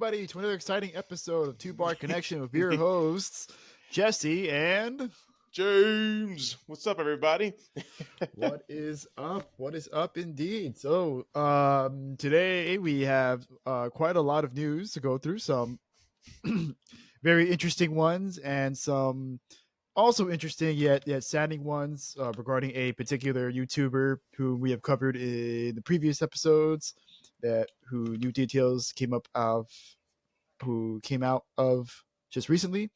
everybody, to another exciting episode of Two Bar Connection with your hosts, Jesse and James. What's up, everybody? What is up? What is up indeed? So, today we have quite a lot of news to go through, some very interesting ones and some also interesting yet saddening ones regarding a particular YouTuber who we have covered in the previous episodes, that who new details came out of just recently.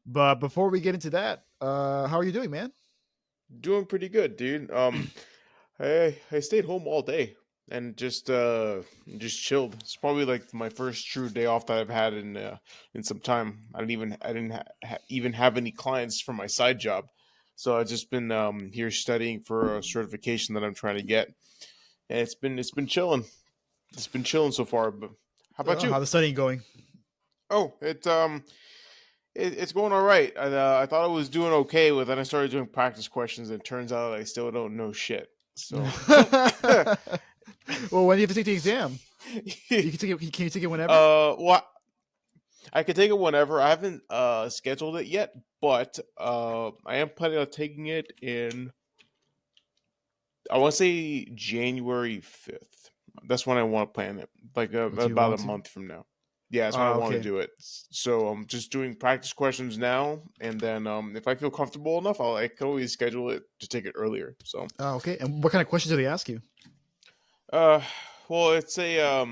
But before we get into that, how are you doing, man? Doing pretty good, dude. I stayed home all day and just chilled. It's probably like my first true day off that I've had in some time. I didn't even have any clients for my side job, so I've just been here studying for a certification that I'm trying to get, and it's been chilling. It's been chilling so far. But how about you? How's the studying going? Oh, it's going all right. I thought I was doing okay with, then I started doing practice questions, and it turns out I still don't know shit. So, Well, when do you have to take the exam? You can take it. Can you take it whenever? Well, I can take it whenever. I haven't scheduled it yet, but I am planning on taking it in. I want to say January 5th. That's when I want to plan it, like about a month from now. Yeah, that's when I want to do it. So I'm just doing practice questions now, and then if I feel comfortable enough, I can always schedule it to take it earlier. So. Okay. And what kind of questions do they ask you? Uh, well, it's a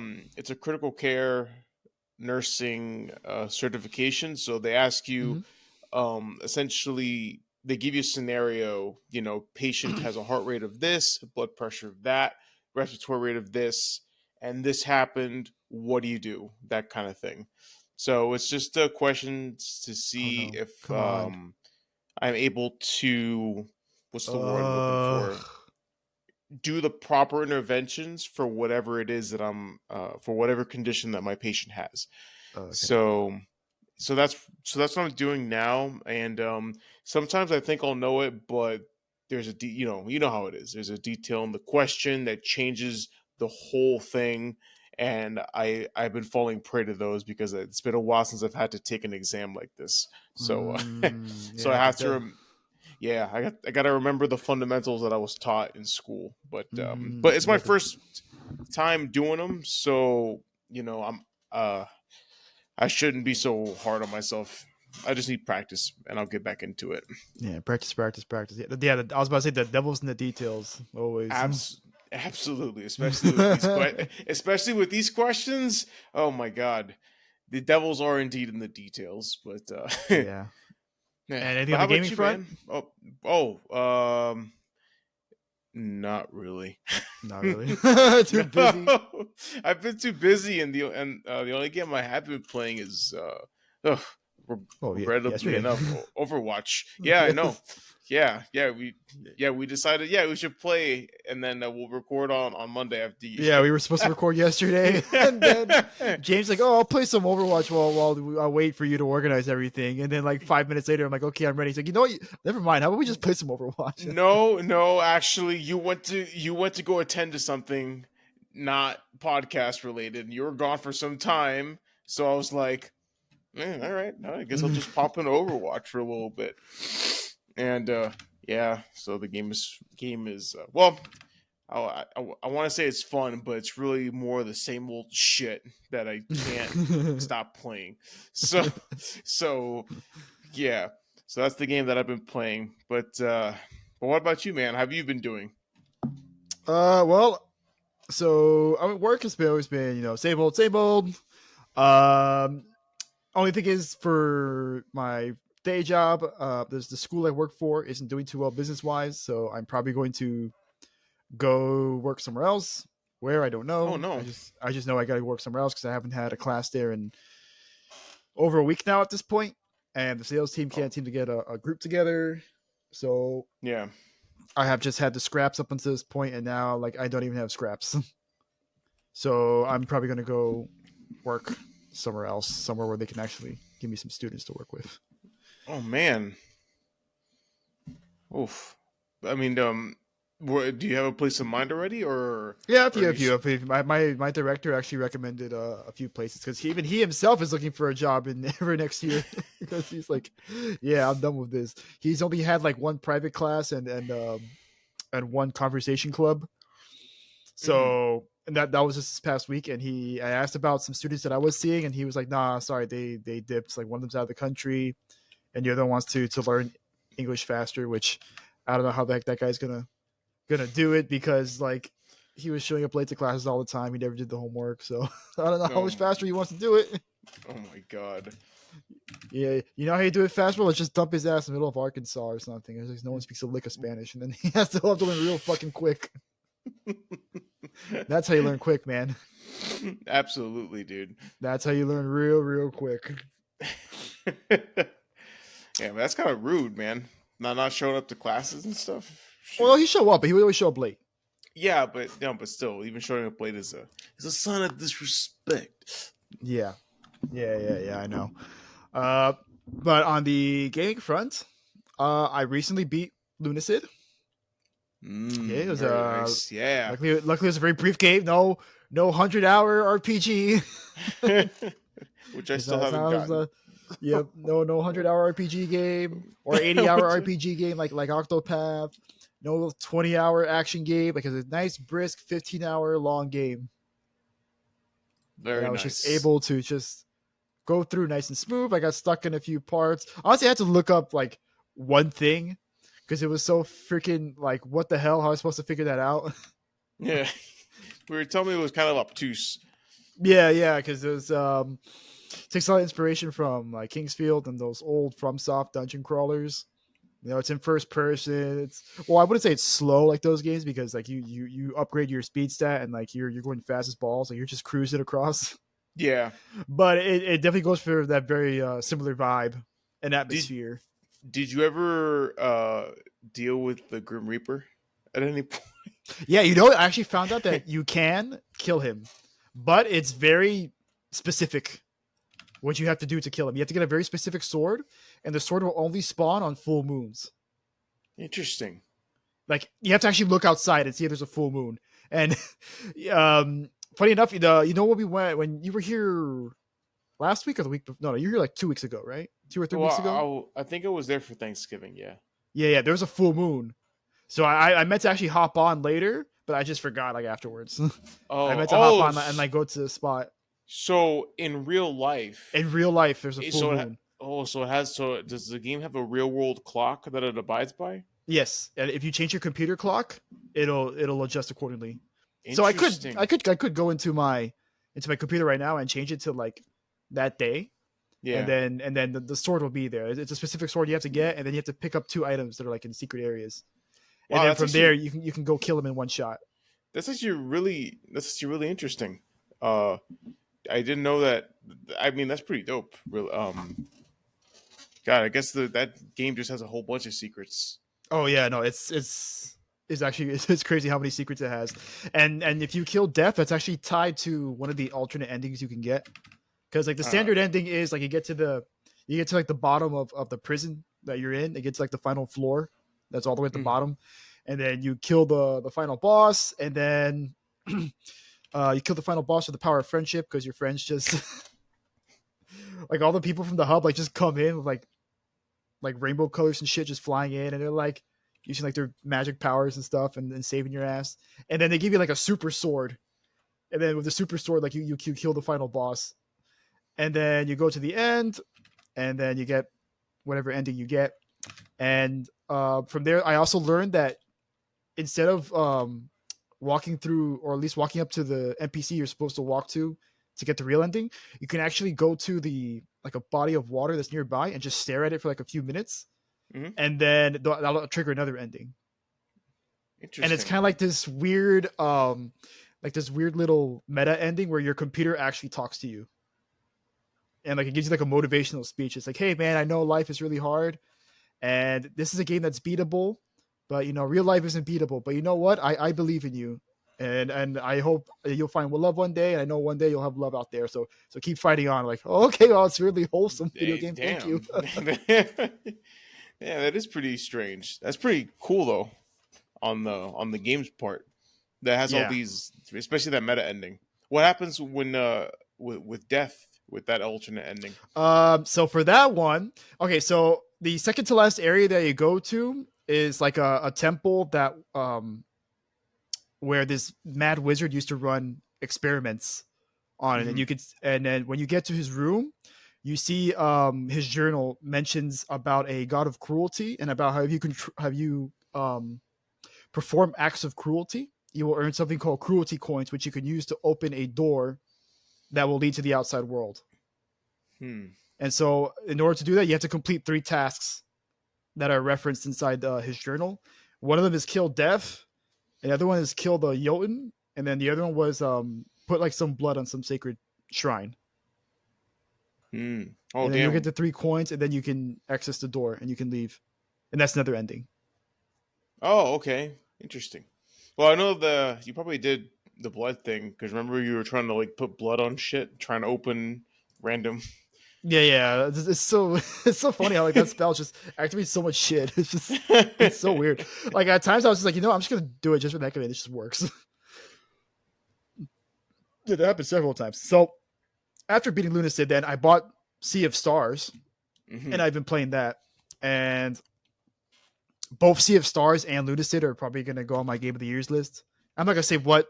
critical care nursing certification. So they ask you, essentially, they give you a scenario. Patient has a heart rate of this, blood pressure of that, respiratory rate of this, and this happened. What do you do? That kind of thing. So it's just questions to see if I'm able to, what's the word I'm looking for? Do the proper interventions for whatever it is that for whatever condition that my patient has. Okay. So that's what I'm doing now, and sometimes I think I'll know it, but there's you know how it is. There's a detail in the question that changes the whole thing, and I've been falling prey to those because it's been a while since I've had to take an exam like this. So so I have to. Yeah, I got to remember the fundamentals that I was taught in school, but it's my first time doing them, so I shouldn't be so hard on myself. I just need practice, and I'll get back into it. Yeah, practice. Yeah, I was about to say the devil's in the details always. Absolutely, especially with these questions. Oh my god, the devils are indeed in the details. But yeah. And anything on the gaming front? Not really. Not really. Too busy. I've been too busy, and the only game I have been playing is regrettably enough, Overwatch. Yeah, I know. We decided we should play, and then we'll record on Monday after you. Yeah, we were supposed to record yesterday, and then James like, "Oh, I'll play some Overwatch while I wait for you to organize everything." And then like 5 minutes later, I'm like, "Okay, I'm ready." He's like, "You know what? Never mind. How about we just play some Overwatch?" No. Actually, you went to go attend to something not podcast related. You were gone for some time, so I was like, all right. No, I guess I'll just pop into Overwatch for a little bit. And so the game is well, I want to say it's fun, but it's really more the same old shit that I can't stop playing. So yeah, so that's the game that I've been playing. But what about you, man? How have you been doing? Well, so I mean, work has always been same old. Only thing is, for my day job, there's the school I work for isn't doing too well business wise, so I'm probably going to go work somewhere else. Where, I don't know. Oh no! I just know I got to work somewhere else because I haven't had a class there in over a week now at this point, and the sales team can't seem to get a group together. So yeah, I have just had the scraps up until this point, and now like I don't even have scraps. So I'm probably going to go work somewhere else, somewhere where they can actually give me some students to work with. Oh man. Oof. I mean, Do you have a place in mind already, Yeah, or you? my director actually recommended a few places because even he himself is looking for a job in for next year because he's like, yeah, I'm done with this. He's only had like one private class and one conversation club. Mhm. So and that was just this past week, and I asked about some students that I was seeing, and he was like, nah, sorry, they dipped. Like one of them's out of the country, and the other one wants to learn English faster, which I don't know how the heck that guy's gonna do it because like he was showing up late to classes all the time. He never did the homework, so I don't know how Oh much my, faster he wants to do it. oh my god. Yeah, you know how you do it fast? Well, let's just dump his ass in the middle of Arkansas or something. It's like no one speaks a lick of Spanish, and then he has to have to learn real fucking quick. That's how you learn quick, man. Absolutely, dude. That's how you learn real quick. Yeah, but that's kind of rude, man. Not showing up to classes and stuff. Well, Shoot. he show up, but he would always show up late. Yeah, but no, but still, even showing up late is a sign of disrespect. Yeah, yeah. I know. But on the gaming front, I recently beat Lunacid. Yeah, it was Very nice. Yeah. luckily it was a very brief game. No 100-hour RPG. Which I It's still not. It's haven't not. It was gotten. yep. No 100-hour RPG game or 80-hour Which, RPG game like Octopath. No 20-hour action game. Like it's a nice brisk 15-hour long game, and very I was just nice. able to just go through nice and smooth. I got stuck in a few parts. Honestly, I had to look up like one thing because it was so freaking like what the hell? How was I supposed to figure that out? Yeah. We were telling me it was kind of obtuse. Yeah, because it was takes a lot of inspiration from like Kingsfield and those old FromSoft dungeon crawlers. You know, it's in first person. It's well, I wouldn't say it's slow like those games because like you upgrade your speed stat and like you're going fast as balls, like you're just cruising across. Yeah. But it definitely goes for that very similar vibe and Did atmosphere. Did you ever deal with the Grim Reaper at any point? Yeah, you know, I actually found out that you can kill him, but it's very specific what you have to do to kill him. You have to get a very specific sword, and the sword will only spawn on full moons. Interesting. Like you have to actually look outside and see if there's a full moon. And funny enough, you know what we went when you were here last week or the week before? No, you were here like 2 weeks ago, right? 2 or 3 weeks ago. Well, I think I was there for Thanksgiving. Yeah. Yeah. There was a full moon, so I meant to actually hop on later, but I just forgot like afterwards. I Oh, meant to hop on and like go to the spot. so in real life, In real life, there's a full so moon. so it has. So does the game have a real world clock that it abides by? Yes, and if you change your computer clock, it'll adjust accordingly. So Interesting. I could go into my computer right now and change it to like that day, Yeah. and then the sword will be there. It's a specific sword you have to get, and then you have to pick up two items that are like in secret areas, and Wow, then from there you can go kill them in one shot. that's actually really interesting. Uh, I didn't know that. I mean, that's pretty dope. Really. God, I guess that game just has a whole bunch of secrets. Oh yeah, no, it's actually it's crazy how many secrets it has, and if you kill death, that's actually tied to one of the alternate endings you can get. Because like the Uh, standard ending is like you get to like the bottom of the prison that you're in. It gets like the final floor that's all the way at the mm, bottom, and then you kill the final boss, and then you kill the final boss with the power of friendship because your friends just like all the people from the hub like just come in with like rainbow colors and shit just flying in, and they're like using like their magic powers and stuff and saving your ass, and then they give you like a super sword, and then with the super sword like you kill the final boss, and then you go to the end, and then you get whatever ending you get. And from there, I also learned that instead of walking through, or at least walking up to the NPC you're supposed to walk to get the real ending, you can actually go to the like a body of water that's nearby and just stare at it for like a few minutes, mm, and then that'll trigger another ending. And it's interesting. kind of like this weird little meta ending where your computer actually talks to you, and like it gives you like a motivational speech. It's like, hey man, I know life is really hard, and this is a game that's beatable, but you know real life isn't beatable. But you know what? I believe in you, and I hope you'll find love one day. And I know one day you'll have love out there. So keep fighting on. Like, oh, okay, well, it's really wholesome video game. Thank you. Damn. Yeah, that is pretty strange. That's pretty cool though. on the games part that has all Yeah. these, especially that meta ending. What happens when with death with that alternate ending? So for that one, okay, so the second to last area that you go to is like a temple that where this mad wizard used to run experiments on it, and Hmm. you could, and then when you get to his room, you see his journal mentions about a god of cruelty and about how if you can have you perform acts of cruelty, you will earn something called cruelty coins, which you can use to open a door that will lead to the outside world. Hmm. And so, in order to do that, you have to complete 3 tasks that are referenced inside his journal. One of them is kill Death, and the other one is kill the Jotun, and then the other one was put like some blood on some sacred shrine. Hmm. Oh And then you'll get damn. the 3 coins, and then you can access the door and you can leave. And that's another ending. Oh, okay. Interesting. Well, I know the you probably did the blood thing because remember you were trying to like put blood on shit, trying to open random. Yeah, yeah. It's so it's so funny how like that spell just activates so much shit. It's so weird. Like at times I was just like, I'm just gonna do it just for the heck of it. It just works. It happened several times. So after beating Lunacid, then I bought Sea of Stars, and Hmm. I've been playing that. And both Sea of Stars and Lunacid are probably gonna go on my Game of the Years list. I'm not gonna say what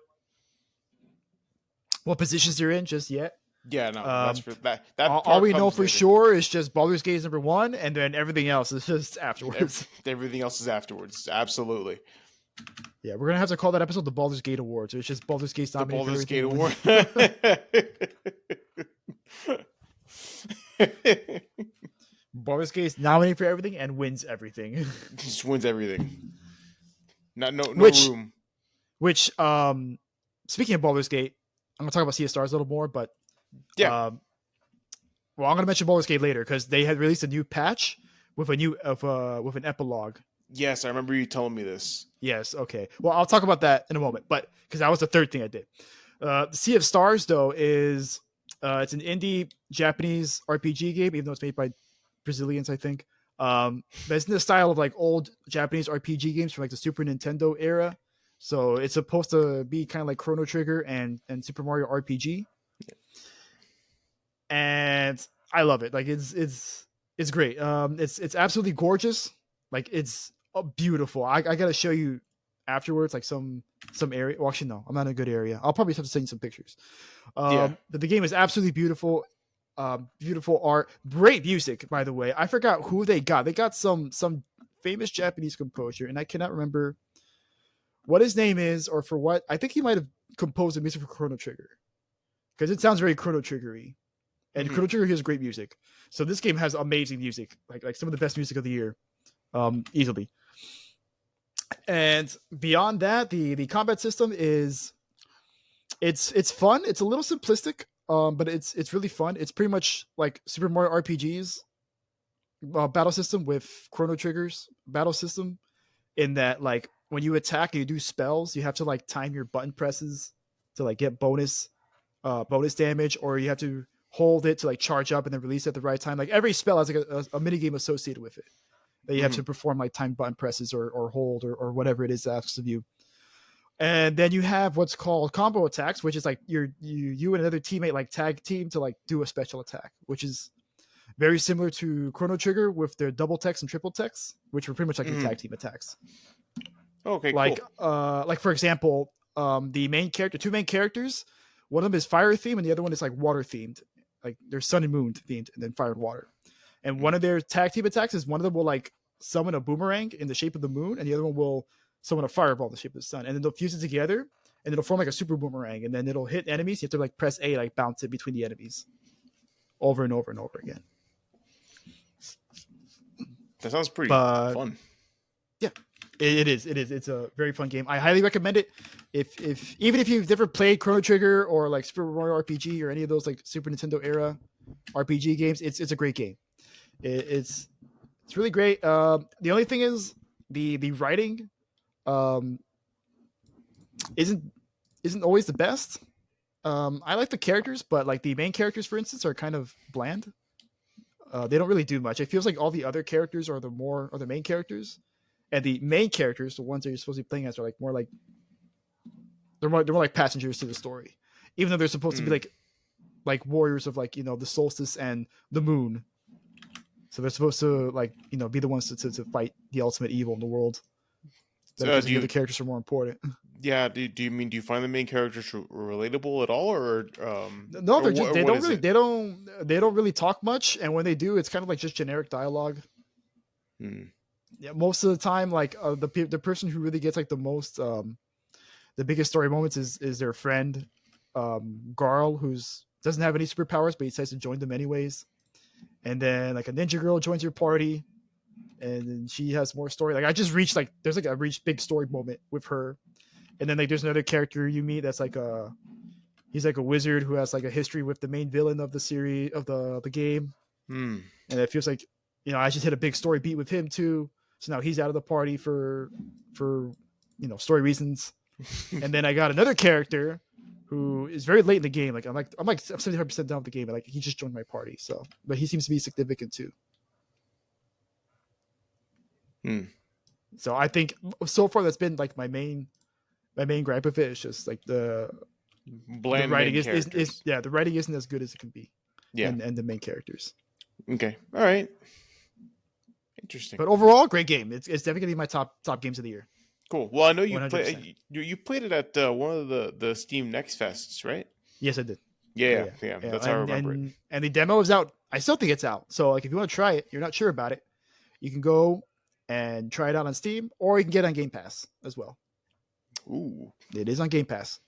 positions they're in just yet. Yeah, no, that's Um, for that. all, That all part we know comes for later. sure is just Baldur's Gate is number 1, and then everything else is just Ev- afterwards. Everything else is afterwards. Absolutely. Yeah, we're gonna have to call that episode the Baldur's Gate Awards. It's just Baldur's Gate's The nominated for Baldur's Gate everything. Award. Baldur's Gate's nominated for everything and wins everything. Just wins everything. Not no which, room. which, speaking of Baldur's Gate, I'm gonna talk about Sea of Stars a little more, but Yeah. um, well, I'm gonna mention Baldur's Gate later because they had released a new patch with a new with an epilogue. Yes, I remember you telling me this. Yes, okay. Well, I'll talk about that in a moment, but because that was the third thing I did. The Sea of Stars, though, is it's an indie Japanese RPG game, even though it's made by Brazilians, I think. But it's in the style of like old Japanese RPG games from like the Super Nintendo era. So it's supposed to be kind of like Chrono Trigger and Super Mario RPG, and I love it. Like it's great. It's absolutely gorgeous. Like it's beautiful. I gotta show you afterwards, like some area. Well, actually, no, I'm not in a good area. I'll probably have to send you some pictures. Yeah. But the game is absolutely beautiful. Beautiful art, great music. By the way, I forgot who they got. They got some famous Japanese composer, and I cannot remember what his name is or for what. I think he might have composed the music for Chrono Trigger because it sounds very Chrono Triggery. And Hmm. Chrono Trigger has great music. So this game has amazing music, like some of the best music of the year, easily. And beyond that, the combat system is it's fun. It's a little simplistic, but it's really fun. It's pretty much like Super Mario RPGs battle system with Chrono Trigger's battle system. In that, like when you attack and you do spells, you have to like time your button presses to like get bonus damage, or you have to hold it to like charge up and then release at the right time. Like every spell has like a mini game associated with it that you have to Hmm. perform like time button presses or hold or whatever it is that asks of you. And then you have what's called combo attacks, which is like you and another teammate like tag team to like do a special attack, which is very similar to Chrono Trigger with their double text and triple text, which were pretty much like your tag Hmm. team attacks. Okay. Cool. Like for example, the main character, two main characters, one of them is fire themed and the other one is like water themed. Like they're sun and moon themed, and then fire and water. And one Hmm. of their tag team attacks is one of them will like summon a boomerang in the shape of the moon, and the other one will summon a fireball in the shape of the sun, and then they'll fuse it together, and it'll form like a super boomerang, and then it'll hit enemies. You have to like press A, like bounce it between the enemies, over and over and over again. That sounds pretty But fun. yeah, it is. It is. It's a very fun game. I highly recommend it. If even if you've never played Chrono Trigger or like Super Mario RPG or any of those like Super Nintendo era RPG games, it's a great game. It's really great. The only thing is the writing um, isn't isn't always the best. I like the characters, but like the main characters, for instance, are kind of bland. They don't really do much. It feels like all the other characters are the main characters, and the main characters, the ones that you're supposed to be playing as, are like more like they're more like passengers to the story, even though they're supposed to be Mm. like warriors of like the solstice and the moon. So they're supposed to like be the ones to fight the ultimate evil in the world. But So, because do the other you? characters are more important. Yeah. Do you find the main characters relatable at all, No, they're just or they what don't is really it? they don't really talk much, and when they do, it's kind of like just generic dialogue. Hmm. Yeah, most of the time, like the person who really gets like the biggest story moments is their friend, Garl, who's doesn't have any superpowers, but he decides to join them anyways. And then like a ninja girl joins your party, and then she has more story. Like I just reached like there's like a reached big story moment with her, and then like there's another character you meet that's like he's like a wizard who has like a history with the main villain of the series of the game, Hmm. and it feels like I just hit a big story beat with him too. So now he's out of the party for story reasons. And then I got another character who is very late in the game. Like I'm 75% done with the game, and like he just joined my party. So, but he seems to be significant too. Hmm. So I think so far that's been like my main gripe with it is just like the Bland writing main is characters. yeah, the writing isn't as good as it can be, Yeah. and the main characters. Okay. All right. Interesting. But overall, great game. It's definitely gonna be my top games of the year. Cool. Well, I know you 100%. play. You played it at one of the Steam Next Fests, right? Yes, I did. Yeah, Yeah, yeah, yeah, yeah. yeah. That's how I remember it. And the demo is out. I still think it's out. So like, if you want to try it, you're not sure about it, you can go and try it out on Steam, or you can get it on Game Pass as well. Ooh. It is on Game Pass,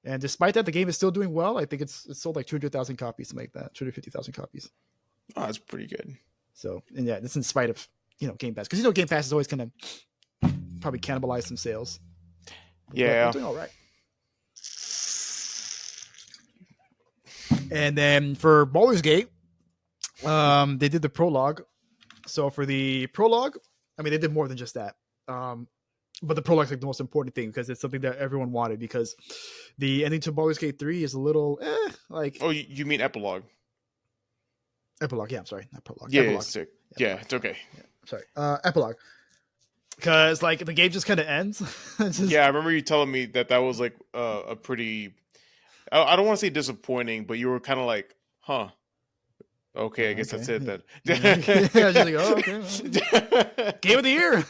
and despite that, the game is still doing well. I think it's sold like 200,000 copies, something like that, 250,000 copies. Oh, that's pretty good. So, and yeah, that's in spite of Game Pass, because Game Pass is always gonna probably cannibalize some sales. But they're Yeah. doing all right. And then for Baldur's Gate, they did the prologue. So for the prologue, I mean, they did more than just that. But the prologue is like the most important thing because it's something that everyone wanted. Because the ending to Baldur's Gate 3 is a little like Oh, you mean epilogue? epilogue. Yeah, I'm sorry, not prologue. Yeah, Epilogue. it's sick. Yeah, Epilogue. it's okay. Yeah, sorry, epilogue. Because like the game just kind of ends. Just, Yeah, I remember you telling me that was like a pretty. I don't want to say disappointing, but you were kind of like, huh. Okay, I guess okay. that's it then. Yeah, just like, oh, okay. Well. Game of the year.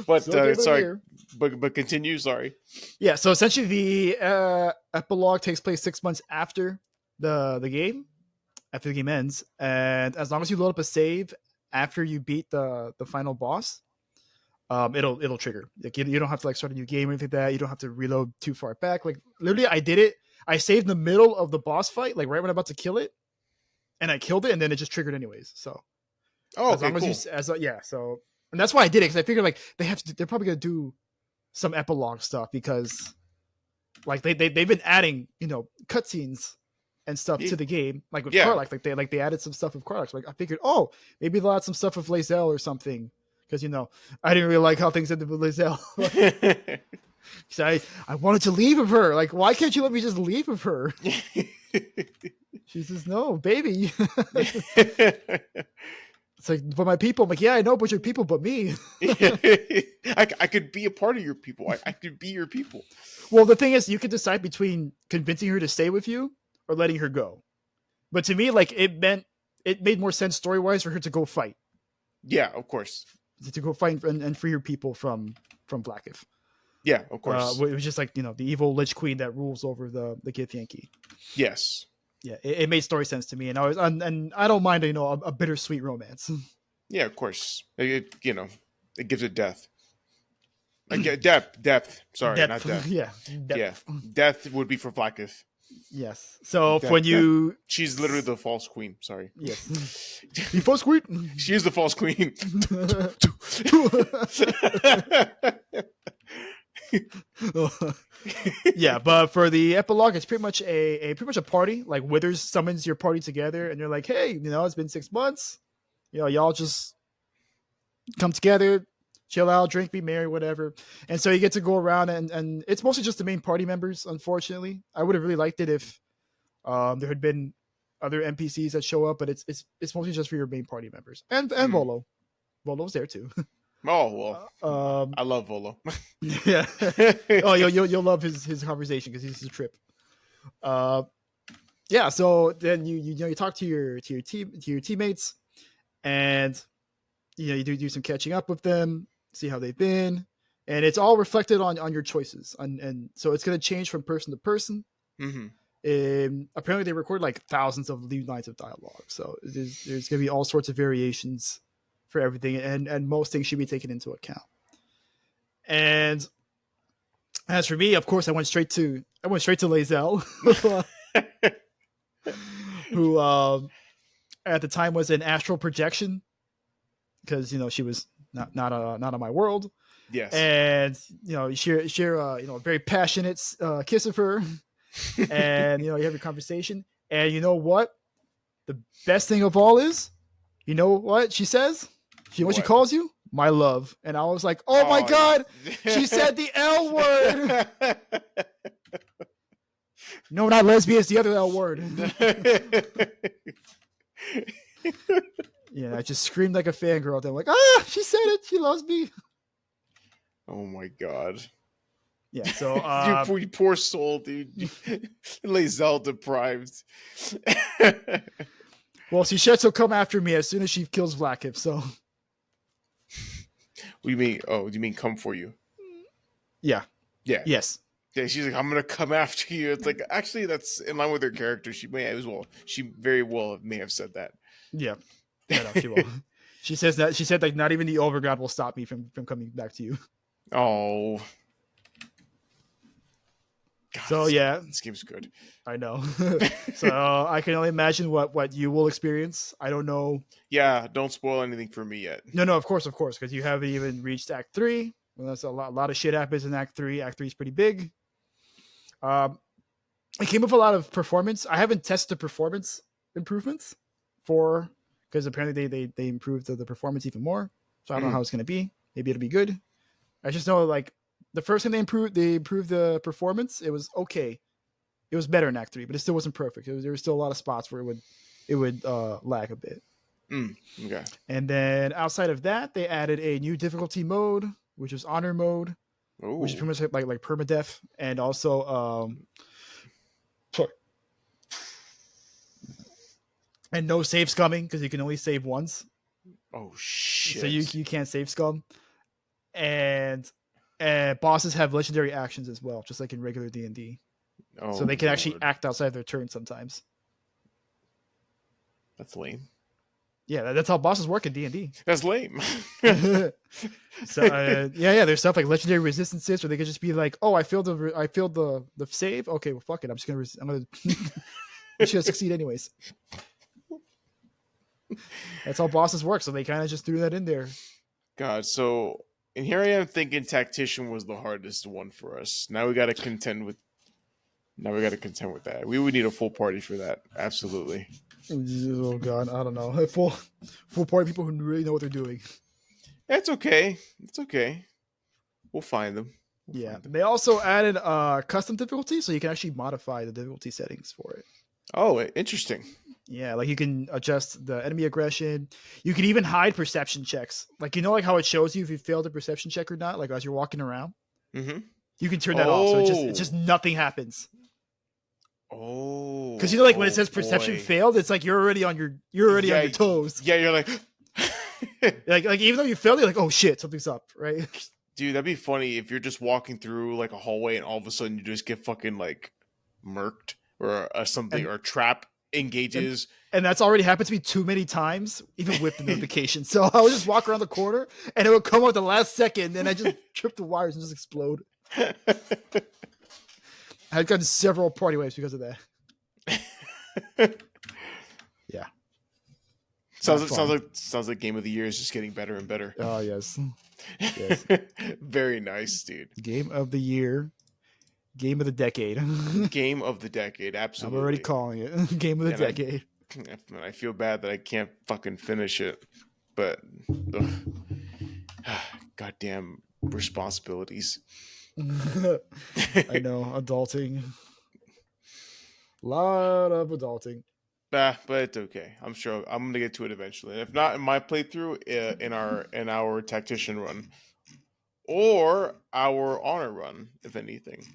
But Still game of the sorry, year. but continue. Sorry. Yeah, so essentially the epilogue takes place 6 months after the game, after the game ends, and as long as you load up a save after you beat the final boss, it'll trigger. Like you don't have to like start a new game or anything like that. You don't have to reload too far back. Like literally, I did it. I saved in the middle of the boss fight, like right when I'm about to kill it, and I killed it, and then it just triggered anyways. So Oh, as okay, long cool. as you yeah, so and that's why I did it because I figured like they're probably gonna do some epilogue stuff because like they've been adding cutscenes and stuff to the game, like with Yeah. Karlach. Like they added some stuff with Karlach. So like I figured, oh, maybe they'll add some stuff with Lae'zel or something because I didn't really like how things ended with Lae'zel. I wanted to leave with her. Like, why can't you let me just leave with her? She says, no, baby. It's like, but my people. I'm like, yeah, I know, but your people, but me. I could be a part of your people. I could be your people. Well, the thing is, you could decide between convincing her to stay with you or letting her go. But to me, like, it made more sense story wise for her to go fight. Yeah, of course. To go fight and free her people from Blackif. Yeah, of course. It was just like the evil Lich Queen that rules over the Githyanki. Yes. Yeah, it made story sense to me, and I don't mind a bittersweet romance. Yeah, of course. It gives it depth. Like depth. Sorry, not depth. Yeah, depth. Yeah, death would be for Blacketh. Yes. So Depth, when you she's literally the false queen. Sorry. Yes. The false queen. She is the false queen. Yeah, but for the epilogue, it's pretty much a party. Like Withers summons your party together, and you're like, hey, it's been 6 months. Y'all just come together, chill out, drink, be merry, whatever. And so you get to go around, and it's mostly just the main party members. Unfortunately, I would have really liked it if there had been other NPCs that show up, but it's mostly just for your main party members and Mm. Volo. Volo's there too. Oh well, Um, I love Volo. yeah. Oh, you'll love his conversation because he's a trip. Uh, yeah. So then you talk to your teammates, and you do some catching up with them, see how they've been, and it's all reflected on your choices, and so it's going to change from person to person. Hmm. Apparently, they record like thousands of lead lines of dialogue, so there's going to be all sorts of variations for everything, and most things should be taken into account. And as for me, of course, I went straight to Lae'zel, who at the time was an astral projection because she was not on my world, Yes. and share very passionate kiss of her, and you have your conversation, and you know what? The best thing of all is, you know what she says? What she What? calls you? My love. And I was like, oh my Oh, God, she said the L word. No, not lesbian, it's the other L word. Yeah, I just screamed like a fangirl. Then I'm like, she said it. She loves me. Oh my God. Yeah, so you poor soul, dude. Lae'zel deprived. well, Shishetsu will come after me as soon as she kills Vlaakith, so What do you mean? Oh, do you mean come for you? yeah. Yeah. Yes. Yeah, she's like, I'm gonna come after you. It's like, actually, that's in line with her character. She very well may have said that. Yeah. No, she will. She said like not even the Overgod will stop me from coming back to you. Oh. God, So yeah, this game's good. I know. So I can only imagine what you will experience. I don't know. Yeah, don't spoil anything for me yet. No, of course, because you haven't even reached Act 3. Well, that's a lot of shit happens in Act 3. Act 3 is pretty big. It came with a lot of performance. I haven't tested the performance improvements because apparently they improved the performance even more. So I don't know how it's going to be. Maybe it'll be good. I just know like the first time they improved the performance. It was okay. It was better in Act 3, but it still wasn't perfect. There was still a lot of spots where it would lag a bit. Okay. And then outside of that, they added a new difficulty mode, which is honor mode, which is pretty much like permadeath, and also and no save scumming because you can only save once. Oh shit! So you can't save scum, and bosses have legendary actions as well, just like in regular D&D. So they can actually act outside their turn sometimes. That's lame. Yeah, that's how bosses work in D&D. That's lame. So yeah, there's stuff like legendary resistances, where they could just be like, "Oh, I failed the save. Okay, well, fuck it. I'm just gonna succeed anyways." That's how bosses work. So they kind of just threw that in there. God, so and here I am thinking tactician was the hardest one for us. Now we got to contend with that. We would need a full party for that. Absolutely. Oh God, I don't know. Full party people who really know what they're doing. That's okay. It's okay. We'll find them. They also added custom difficulty, so you can actually modify the difficulty settings for it. Oh, interesting. Yeah, like you can adjust the enemy aggression. You can even hide perception checks. Like like how it shows you if you failed a perception check or not. Like as you're walking around, you can turn that off, so it's just nothing happens. Oh, because like when it says perception failed, it's like you're already on your toes. Yeah, you're like, like even though you failed, you're like, oh shit, something's up, right? Dude, that'd be funny if you're just walking through like a hallway and all of a sudden you just get fucking like murked or something, or a trap engages. And that's already happened to me too many times, even with the notification. So I would just walk around the corner and it would come out at the last second, and I just trip the wires and just explode. I had gotten several party waves because of that. Yeah. Sounds like Game of the Year is just getting better and better. Oh yes. Very nice, dude. Game of the Year. Game of the Decade. Game of the Decade, absolutely. I'm already calling it Game of the Decade. I feel bad that I can't fucking finish it, but goddamn responsibilities. I know, adulting. A lot of adulting. But it's okay. I'm sure I'm gonna get to it eventually. And if not in my playthrough, in our tactician run or our honor run, if anything.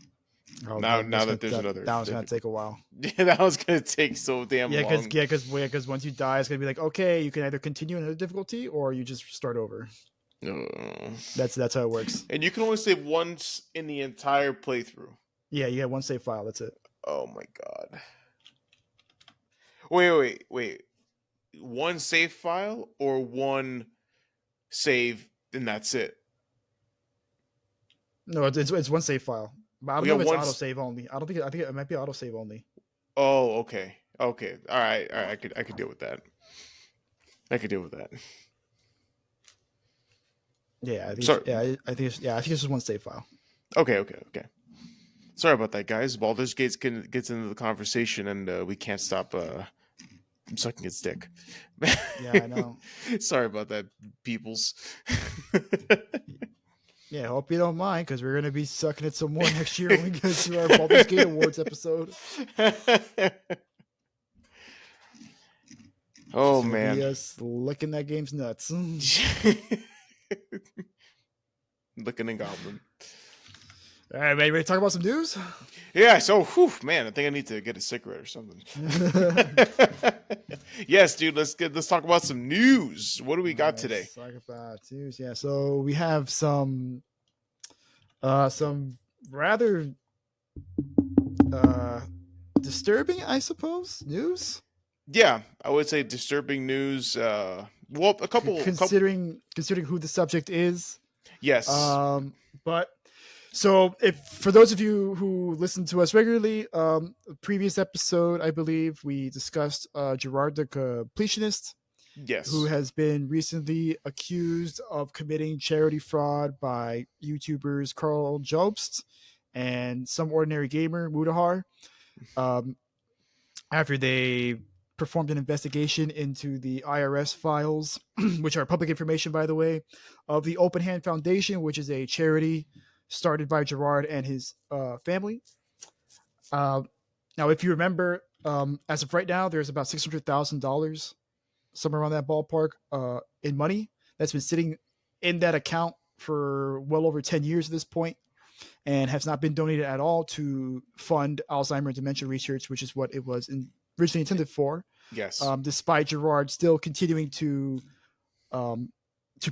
Oh, Now that that there's another that was gonna take a difficult, while. that was gonna take so damn long. Because once you die, it's gonna be like, okay, you can either continue another difficulty or you just start over. Uh, That's how it works. and you can only save once in the entire playthrough. Yeah, you get one save file. That's it. Oh my god. Wait. One save file or one save and that's it? No, it's one save file. But I don't We know if got it's one. auto save only. I think it might be auto save only. Oh, okay. Okay. All right. All right. I could deal with that. I could deal with that. Yeah, Sorry. I think it's just one save file. Okay. Sorry about that, guys. Baldur's Gate gets into the conversation, and we can't stop sucking its dick. Yeah, I know. Sorry about that, peoples. Yeah, hope you don't mind because we're gonna be sucking it some more next year when we get to our Baldur's Gate Awards episode. Oh It's gonna be man. us licking that game's nuts. Licking and goblin. All right, ready to talk about some news? Yeah, so man, I think I need to get a cigarette or something. Yes, dude, let's talk about some news. What do we got today? Let's talk about news. Yeah, so we have some rather disturbing, I suppose, news. Yeah, I would say disturbing news. Well, a couple. Considering who the subject is. Yes. But so if for those of you who listen to us regularly, previous episode, I believe we discussed Jirard the Completionist, Yes. who has been recently accused of committing charity fraud by YouTubers Carl Jobst and some ordinary gamer Mudahar. After they performed an investigation into the IRS files, which are public information, by the way, of the Open Hand Foundation, which is a charity started by Jirard and his family. Now, if you remember, as of right now, there's about $600,000, somewhere around that ballpark, in money that's been sitting in that account for well over 10 years at this point and has not been donated at all to fund Alzheimer's and dementia research, which is what it was originally intended for. Yes. Despite Jirard still continuing to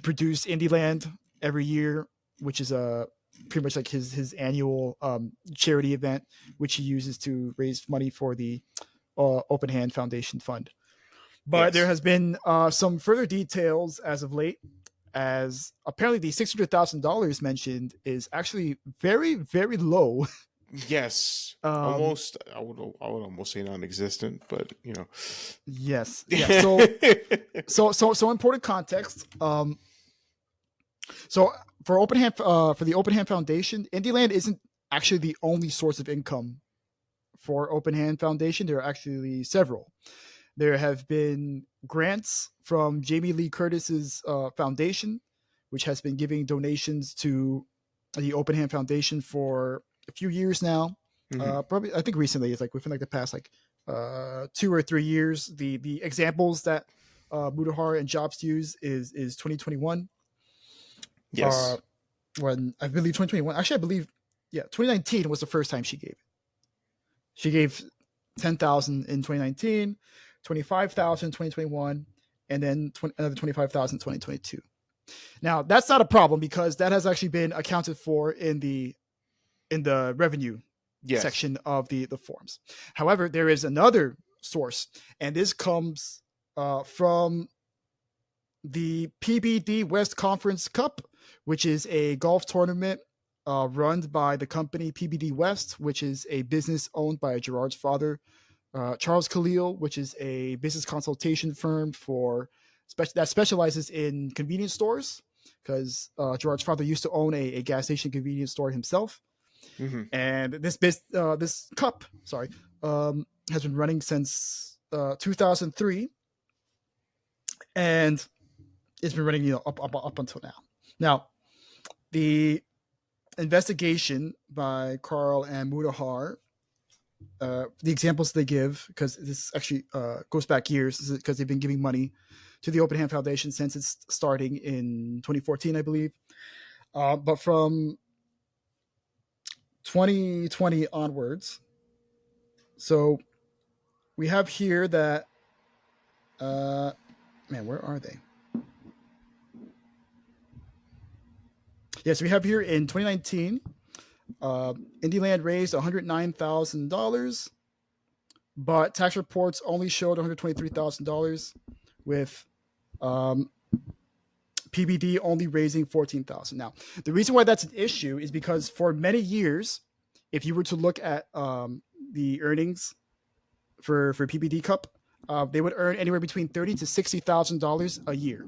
produce Indie Land every year, which is pretty much like his annual charity event, which he uses to raise money for the Open Hand Foundation Fund. But there has been some further details as of late, as apparently the $600,000 mentioned is actually very, very low. Yes. Almost. I would almost say non-existent, but you know. Yes. Yeah. So important context. So for the Open Hand Foundation, Indie Land isn't actually the only source of income for Open Hand Foundation. There are actually several. There have been grants from Jamie Lee Curtis's foundation, which has been giving donations to the Open Hand Foundation for a few years now. Mm-hmm. Probably, I think recently, it's like within like the past 2 or 3 years. The examples that Mudahar and Jobs use is 2021. Yes. When I believe 2021. Actually, I believe 2019 was the first time she gave it. She gave 10,000 in 2019. 25,000 in 2021, and then another 25,000 in 2022. Now, that's not a problem because that has actually been accounted for in the revenue section of the forms. However, there is another source, and this comes from the PBD West Conference Cup, which is a golf tournament run by the company PBD West, which is a business owned by Jirard's father, Charles Khalil, which is a business consultation firm that specializes in convenience stores, because Jirard's father used to own a gas station convenience store himself. Mm-hmm. And this cup, has been running since 2003, and it's been running up until now. Now, the investigation by Carl and Mudahar the examples they give, because this actually goes back years, because they've been giving money to the Open Hand Foundation since it's starting in 2014, I believe. But from 2020 onwards, so we have here that, man, where are they? Yes, we have here in 2019, Indieland raised $109,000, but tax reports only showed $123,000, with PBD only raising $14,000. Now, the reason why that's an issue is because for many years, if you were to look at the earnings for PBD Cup, they would earn anywhere between $30,000 to $60,000 a year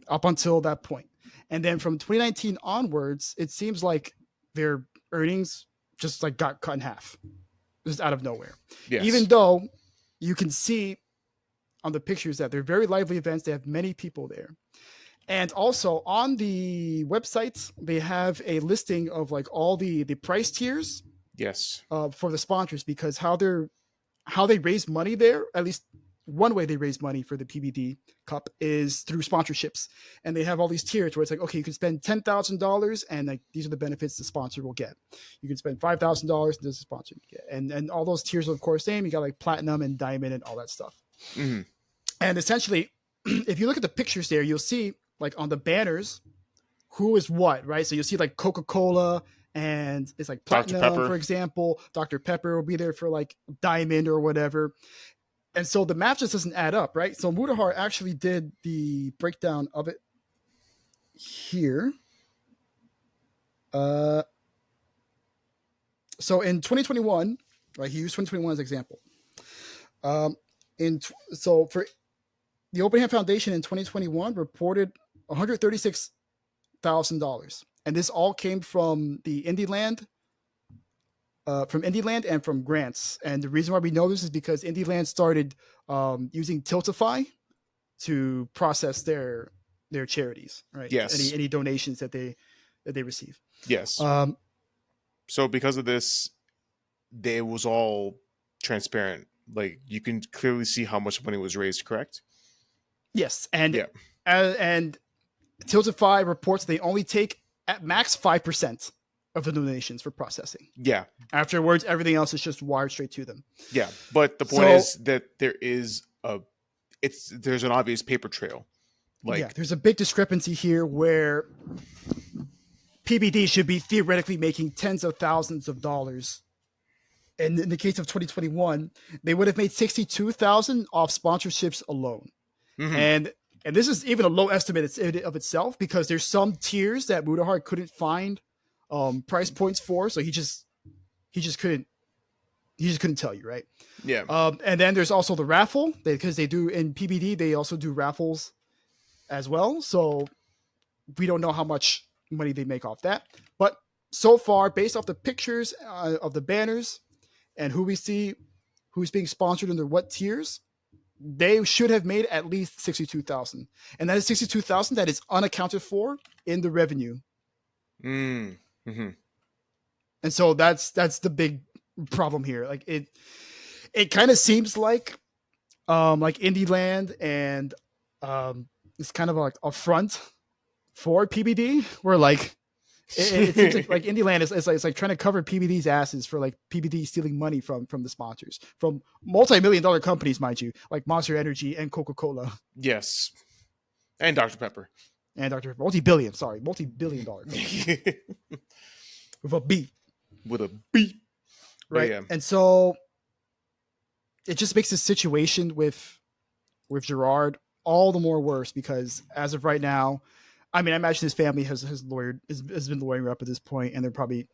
up until that point. And then from 2019 onwards, it seems like their earnings just like got cut in half, just out of nowhere. Yes. Even though you can see on the pictures that they're very lively events, they have many people there. And also on the website, they have a listing of like all the price tiers. Yes. For the sponsors, because how they raise money there, at least one way they raise money for the PBD Cup is through sponsorships, and they have all these tiers where it's like, okay, you can spend $10,000 and like these are the benefits the sponsor will get. You can spend $5,000 and this is the sponsor will get, and all those tiers are of course same. You got like platinum and diamond and all that stuff. Mm-hmm. And essentially, if you look at the pictures there, you'll see like on the banners who is what, right? So you'll see like Coca-Cola, and it's like platinum, for example. Dr. Pepper will be there for like diamond or whatever. And so the math just doesn't add up, right? So Mutahar actually did the breakdown of it here. So in 2021, right, he used 2021 as an example. So for the Open Hand Foundation in 2021 reported $136,000. And this all came from the Indieland, and from grants. And the reason why we know this is because Indieland started using Tiltify to process their charities, right? Yes. Any donations that they receive. Yes. So because of this, it was all transparent. Like you can clearly see how much money was raised, correct? Yes. And and Tiltify reports they only take at max 5% of the donations for processing. Yeah. Afterwards, everything else is just wired straight to them. Yeah. But the point is that there's an obvious paper trail. Like, yeah, there's a big discrepancy here where PBD should be theoretically making tens of thousands of dollars. And in the case of 2021, they would have made $62,000 off sponsorships alone. Mm-hmm. And this is even a low estimate of itself, because there's some tiers that Mutahar couldn't find price points for, so he just couldn't tell you, right? Yeah. And then there's also the raffle, because they do in PBD, they also do raffles as well. So we don't know how much money they make off that. But so far, based off the pictures of the banners and who we see, who's being sponsored under what tiers, they should have made at least $62,000, and that is $62,000 that is unaccounted for in the revenue. Mm-hmm. And so that's the big problem here. Like it kind of seems like Indieland and it's kind of like a front for PBD, where like it seems like Indieland is like trying to cover PBD's asses for like PBD stealing money from the sponsors, from multi-million-dollar companies, mind you, like Monster Energy and Coca-Cola. Yes. And Dr. Pepper. Multi-billion-dollar company. With a B. Right. Yeah. And so it just makes the situation with Jirard all the more worse, because as of right now, I mean, I imagine his family has been lawyering up at this point, and they're probably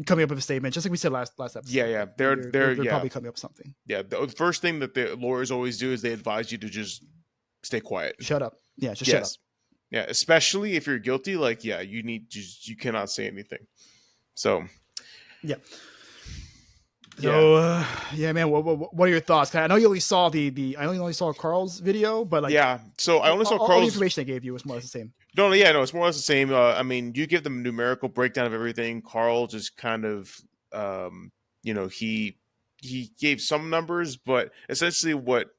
coming up with a statement, just like we said last episode. Yeah. They're probably coming up with something. Yeah. The first thing that the lawyers always do is they advise you to just stay quiet. Shut up. Yeah, just shut up. Yeah, especially if you're guilty. Like, yeah, you cannot say anything. So, yeah. So yeah, man. What are your thoughts? I know you only saw I only saw Carl's video, but like, yeah. So I only saw Carl's. All the information I gave you was more or less the same. No, it's more or less the same. I mean, you give them a numerical breakdown of everything. Carl just kind of, he gave some numbers, but essentially what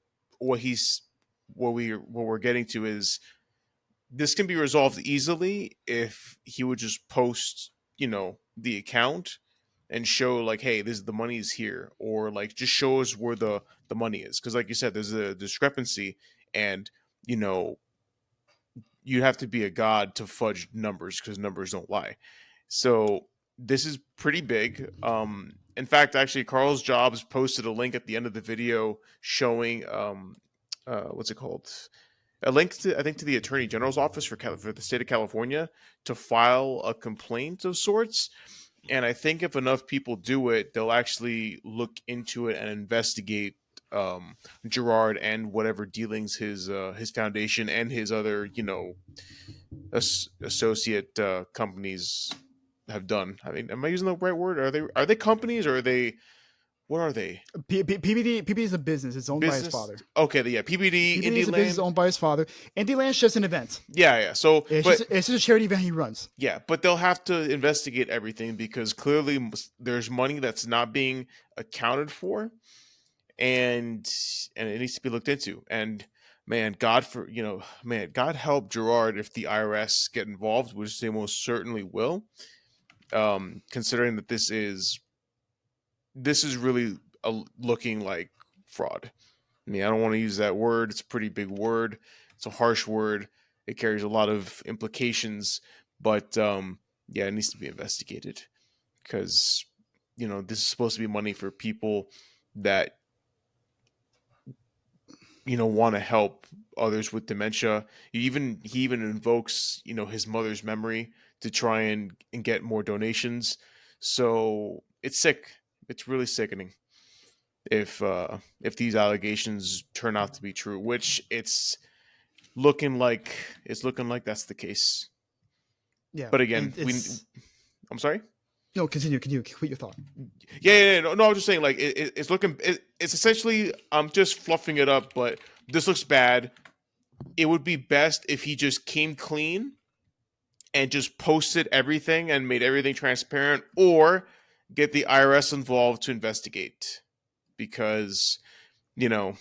he's what we're getting to is this can be resolved easily if he would just post, the account and show like, hey, this the money is here, or like just show us where the money is, because like you said, there's a discrepancy, and you know you have to be a god to fudge numbers because numbers don't lie. So this is pretty big. In fact, actually, Carl's Jobs posted a link at the end of the video showing what's it called? A link to, I think, to the Attorney General's office for the state of California to file a complaint of sorts. And I think if enough people do it, they'll actually look into it and investigate Jirard and whatever dealings his foundation and his other associate companies have done. I mean, am I using the right word? Are they companies, or are they, what are they? PBD is a business. It's owned by his Business? father. Okay, yeah, PBD, PBD is Indie a business Land. owned by his father. Indie Land's just an event. Yeah, yeah. So, It's just a charity event he runs. yeah, but they'll have to investigate everything because clearly there's money that's not being accounted for, and it needs to be looked into. And man, God help Gerard if the IRS get involved, which they most certainly will. Considering that this is really looking like fraud. I mean, I don't want to use that word. It's a pretty big word. It's a harsh word. It carries a lot of implications, but yeah, it needs to be investigated because this is supposed to be money for people that want to help others with dementia. He even invokes his mother's memory to try and get more donations. So it's sick. It's really sickening if these allegations turn out to be true, which it's looking like that's the case. Yeah, But again, and it's I'm sorry. no. Continue. Can you complete your thought? Yeah, no, I was just saying, like, it's looking, it's essentially, I'm just fluffing it up, but this looks bad. It would be best if he just came clean and just posted everything and made everything transparent, or get the IRS involved to investigate, because you know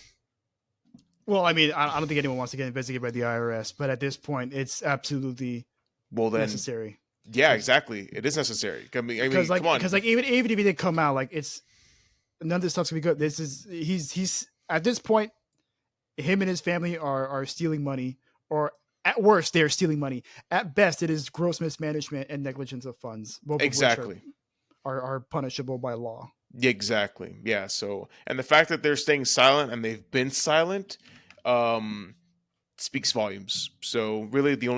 Well, I mean, I don't think anyone wants to get investigated by the IRS, but at this point, it's absolutely well then, necessary. yeah, exactly, it is necessary. I mean, come on. Because like even if he didn't come out, like it's none of this stuff's gonna be good. This is he's at this point, him and his family are stealing money, or at worst they're stealing money. At best, it is gross mismanagement and negligence of funds, both of which Exactly. are punishable by law. Exactly. Yeah. So, and the fact that they're staying silent and they've been silent, um, speaks volumes. So, really, the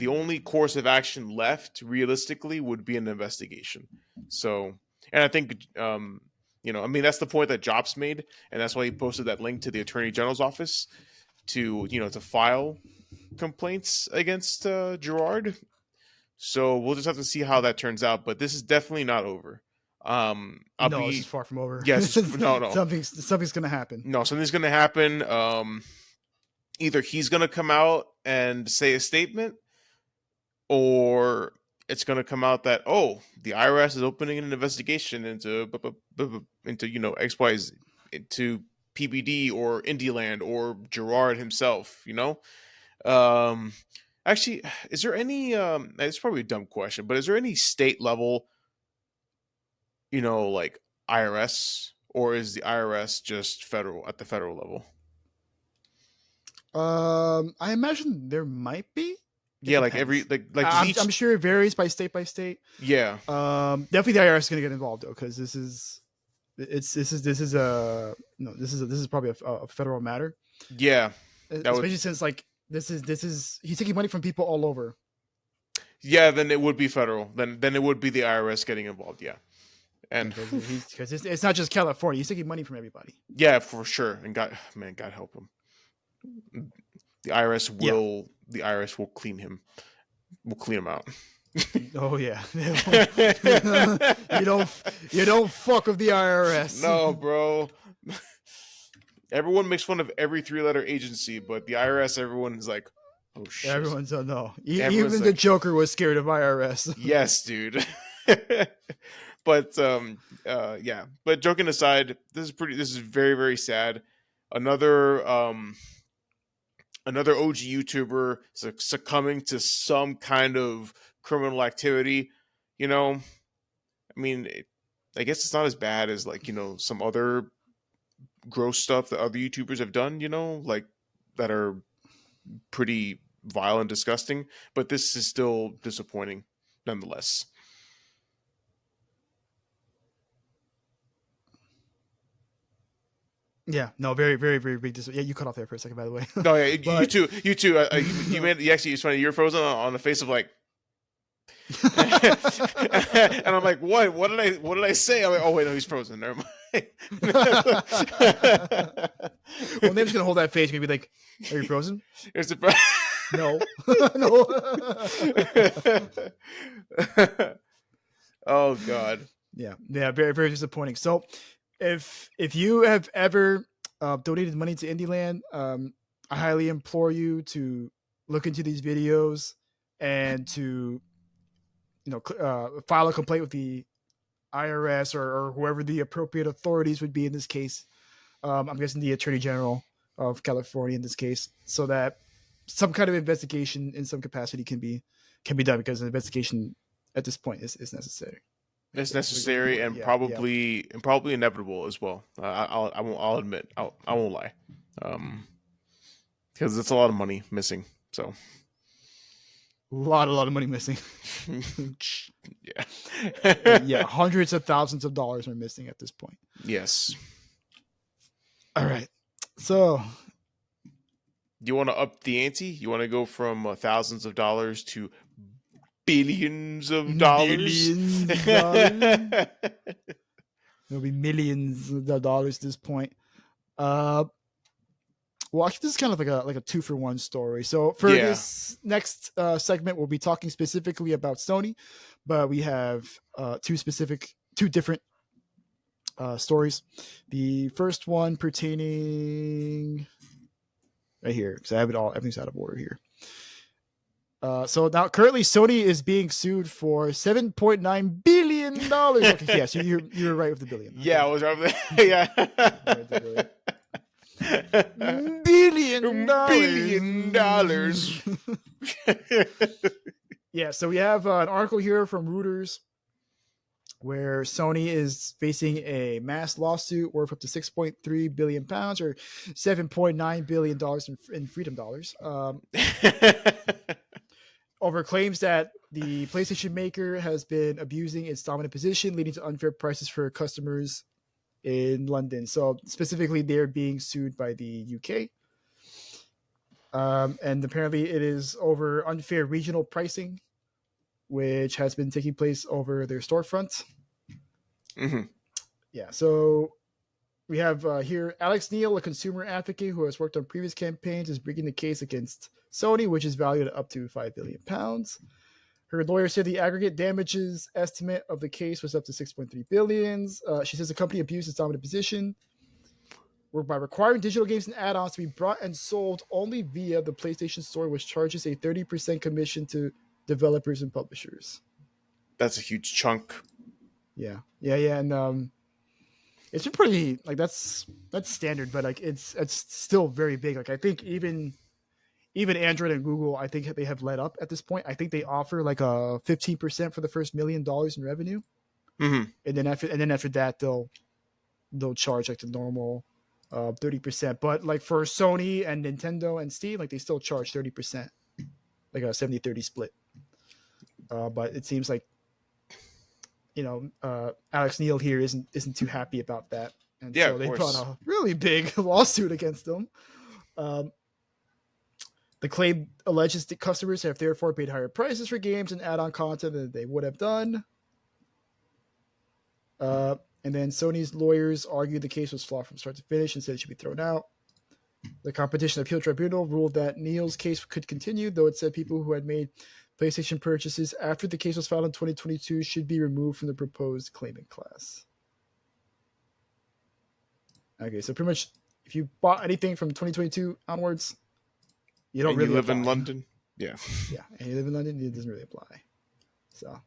only course of action left, realistically, would be an investigation. So, and I think, I mean, that's the point that Jobs made, and that's why he posted that link to the Attorney General's office to file complaints against Gerard. So we'll just have to see how that turns out. But this is definitely not over. I'll No, this is be far from over. Yes, no, Something's gonna happen. no. Something's gonna happen. Either he's gonna come out and say a statement, or it's gonna come out that, oh, the IRS is opening an investigation into XYZ, into PBD or Indieland or Gerard himself. Um, Actually, is there any? It's probably a dumb question, but is there any state level, like IRS, or is the IRS just federal at the federal level? I imagine there might be. It Yeah, like every depends. does each. I'm sure it varies by state by state. Yeah, Definitely the IRS is going to get involved though, because this is a no, this is probably a federal matter, yeah, that would. especially since like this is he's taking money from people all over. Yeah, then it would be federal. Then it would be the IRS getting involved. Yeah, and Because it's not just California. He's taking money from everybody. yeah, for sure. And God help him. The IRS Yeah. will. The IRS will clean him. Will clean him out. Oh yeah. you don't fuck with the IRS. No, bro. Everyone makes fun of every three-letter agency, but the IRS, everyone is like, oh shit. Everyone's no. Everyone's Even the like, Joker was scared of IRS. yes, dude. But yeah. But joking aside, this is very very sad. Another another OG YouTuber succumbing to some kind of criminal activity. You know, I mean, I guess it's not as bad as like some other gross stuff that other YouTubers have done. Like that are pretty vile and disgusting. But this is still disappointing, nonetheless. Yeah, no, very, very, very big. Yeah, you cut off there for a second, by the way. No, yeah, you But too. You too. You no. made you actually. It's funny. You're frozen on the face of like, and I'm like, what? What did I say? I'm like, oh wait, no, he's frozen. Never mind. Well, Name's gonna hold that face. Gonna be like, "Are you frozen?" Here's the. No, no. Oh God. Yeah, yeah, very, very disappointing. So, if you have ever donated money to IndieLand, I highly implore you to look into these videos and to file a complaint with the IRS or whoever the appropriate authorities would be in this case. I'm guessing the Attorney General of California in this case, so that some kind of investigation in some capacity can be done because an investigation at this point is necessary. It's necessary and Yeah, yeah. probably inevitable as well. I'll admit. I won't lie. Because it's a lot of money missing. So A lot of money missing. yeah. Yeah, hundreds of thousands of dollars are missing at this point. Yes. All right. So, You want to up the ante? You want to go from thousands of dollars to billions of dollars? billions of dollars. There'll be millions of dollars at this point. Well, actually, this is kind of like a 2-for-1 story. So for Yeah. this next segment, we'll be talking specifically about Sony, but we have two different stories. The first one pertaining right here because I have it all. Everything's out of order here. So now currently Sony is being sued for $7.9 billion. Okay, yeah, so you're right with the billion. Okay. Yeah, I was right there. Yeah. Billion dollars. Yeah, so we have an article here from Reuters where Sony is facing a mass lawsuit worth up to 6.3 billion pounds or $7.9 billion in freedom dollars. Over claims that the PlayStation maker has been abusing its dominant position, leading to unfair prices for customers in London. So specifically, they're being sued by the UK. And apparently it is over unfair regional pricing, which has been taking place over their storefront. Mm-hmm. Yeah, so we have here Alex Neil, a consumer advocate who has worked on previous campaigns, is bringing the case against Sony, which is valued at up to £5 billion. Her lawyer said the aggregate damages estimate of the case was up to 6.3 billion. She says the company abused its dominant position by requiring digital games and add-ons to be brought and sold only via the PlayStation Store, which charges a 30% commission to developers and publishers. That's a huge chunk. Yeah, and it's been pretty like that's standard, but like it's still very big. Like I think even Android and Google, I think they have let up at this point. I think they offer like a 15% for the first $1 million in revenue, Mm-hmm. and then after that they'll charge like the normal 30%. But like for Sony and Nintendo and Steam, like they still charge 30%, like a 70-30 split. But it seems like Alex Neil here isn't too happy about that, and Yeah, so they brought a really big lawsuit against them. The claim alleges that customers have therefore paid higher prices for games and add-on content than they would have done. And then Sony's lawyers argued the case was flawed from start to finish and said it should be thrown out. The Competition Appeal Tribunal ruled that Neil's case could continue, though it said people who had made PlayStation purchases after the case was filed in 2022 should be removed from the proposed claimant class. Okay, so pretty much if you bought anything from 2022 onwards, you don't really live apply. in London. Yeah. Yeah, and you live in London, it doesn't really apply. So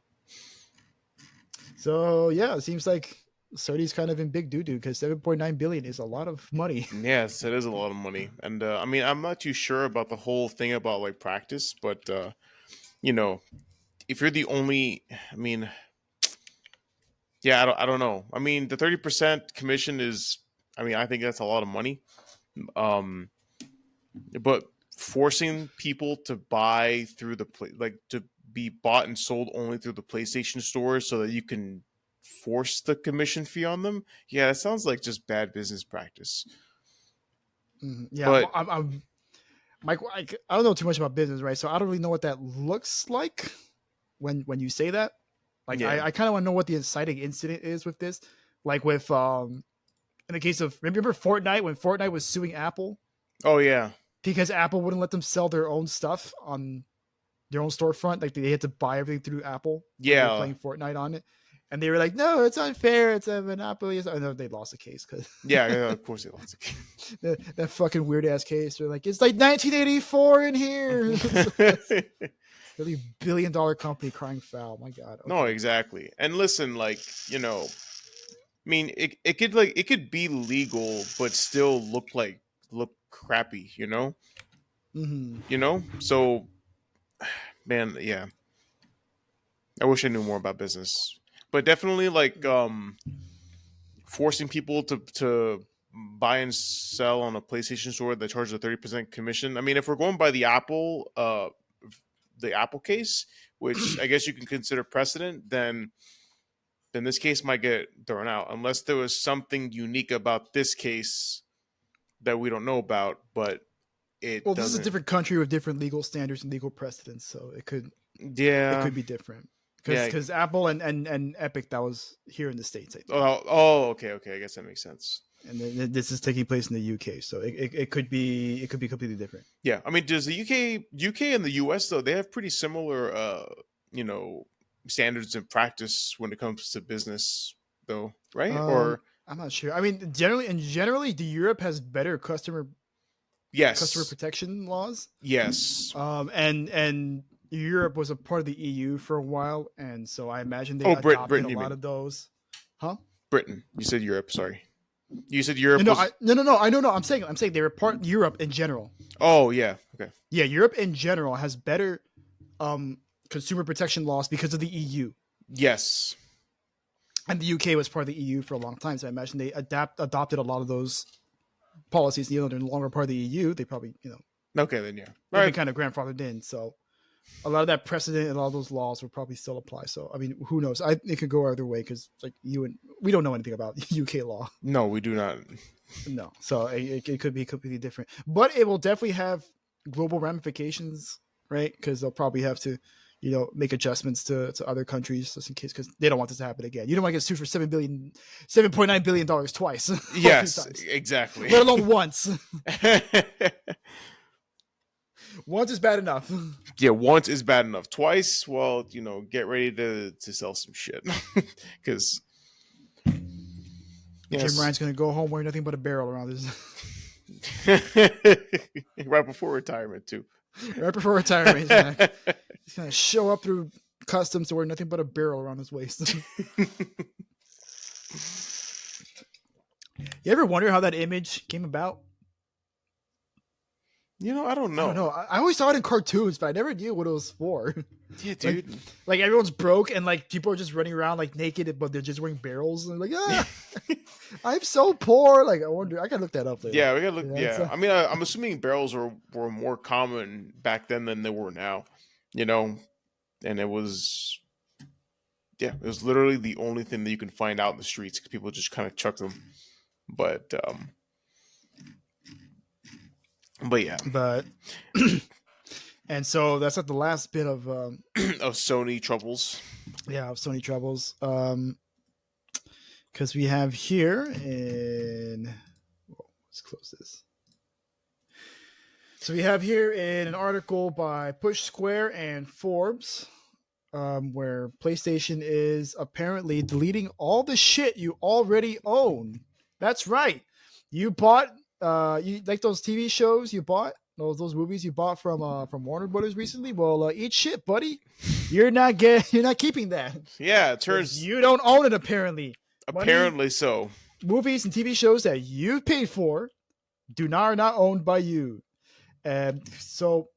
So yeah, it seems like Sony's kind of in big doo doo because 7.9 billion is a lot of money. Yes, it is a lot of money, and I mean, I'm not too sure about the whole thing about like practice, but you know, if you're the only, I mean, yeah, I don't know. I mean, the 30% commission is, I mean, I think that's a lot of money. Um, but forcing people to buy through the play, like to be bought and sold only through the PlayStation Store, so that you can force the commission fee on them. Yeah, that sounds like just bad business practice. Yeah, But I'm Mike. I don't know too much about business, right? So I don't really know what that looks like when you say that. Like yeah, I kind of want to know what the inciting incident is with this. Like with in the case of remember Fortnite when Fortnite was suing Apple oh yeah, because Apple wouldn't let them sell their own stuff on their own storefront. Like they had to buy everything through Apple when they were yeah, playing Fortnite on it. And they were like, "No, it's unfair. It's a monopoly." Oh, no, they lost the case because yeah, yeah. Of course, they lost. that fucking weird ass case. They're like, "It's like 1984 in here." Really billion-dollar company crying foul. My God. No, Okay. exactly. And listen, like I mean, it could like it could be legal, but still look crappy. Mm-hmm. So man, yeah, I wish I knew more about business, but definitely like forcing people to buy and sell on a PlayStation Store that charges a 30% commission. I mean, if we're going by the Apple case, which I guess you can consider precedent, then this case might get thrown out unless there was something unique about this case that we don't know about, but it Well, this is a doesn't. different country with different legal standards and legal precedents, so it Yeah, could be different. yeah. Because Apple and Epic that was here in the States, I think, Oh, okay, okay. I guess that makes sense. and then this is taking place in the UK, so it could be completely different. Yeah, I mean, does the UK and the US though they have pretty similar, you know, standards and practice when it comes to business, though, right? Or I'm not sure. I mean, generally, the Europe has better customer yes, protection laws. yes. And Europe was a part of the EU for a while, and so I imagine they Oh, adopted Britain, a you lot mean of those. Huh? Britain? You said Europe. Sorry, you said No, Europe no, was. no. I don't know. I'm saying they were part of Europe in general. Oh, yeah. Okay. Yeah, Europe in general has better um, consumer protection laws because of the EU, Yes. and the UK was part of the EU for a long time. So I imagine they adopted a lot of those policies. Even though they're no longer part of the EU, they probably Okay, then yeah. All they've been right. kind of grandfathered in. So a lot of that precedent and all those laws would probably still apply. So I mean, who knows? It could go either way because like we don't know anything about UK law. No, we do not. No, so it could be completely different, but it will definitely have global ramifications, right? Because they'll probably have to, make adjustments to other countries just in case, because they don't want this to happen again. You don't want to get sued for 7.9 billion dollars twice or three Yes, times, exactly. let alone once. Once is bad enough. Yeah, once is bad enough. Twice, well, get ready to sell some shit because Jim yes, Ryan's gonna go home wearing nothing but a barrel around his right before retirement too. right before retirement. He's gonna show up through customs to wear nothing but a barrel around his waist. You ever wonder how that image came about? I don't I don't know. know. I always saw it in cartoons, but I never knew what it was for. Yeah, like, dude. like everyone's broke and like people are just running around like naked, but they're just wearing barrels and like, I'm so poor. Like, I wonder. I gotta look that up later. Yeah, we gotta look. Yeah, So, I mean, I'm assuming barrels were more common back then than they were now. You know, and it was it was literally the only thing that you can find out in the streets because people just kind of chuck them. But yeah, but and so that's not the last bit of of Sony troubles. of Sony troubles. Because we have here in let's close this. So we have here in an article by Push Square and Forbes, where PlayStation is apparently deleting all the shit you already own. That's right. You bought you like those TV shows you bought, those movies you bought from Warner Brothers recently. Well, eat shit, buddy. you're not keeping that Yeah, it because turns you don't own it. Apparently, money, apparently so. movies, and TV shows that you paid for are not owned by you. And so,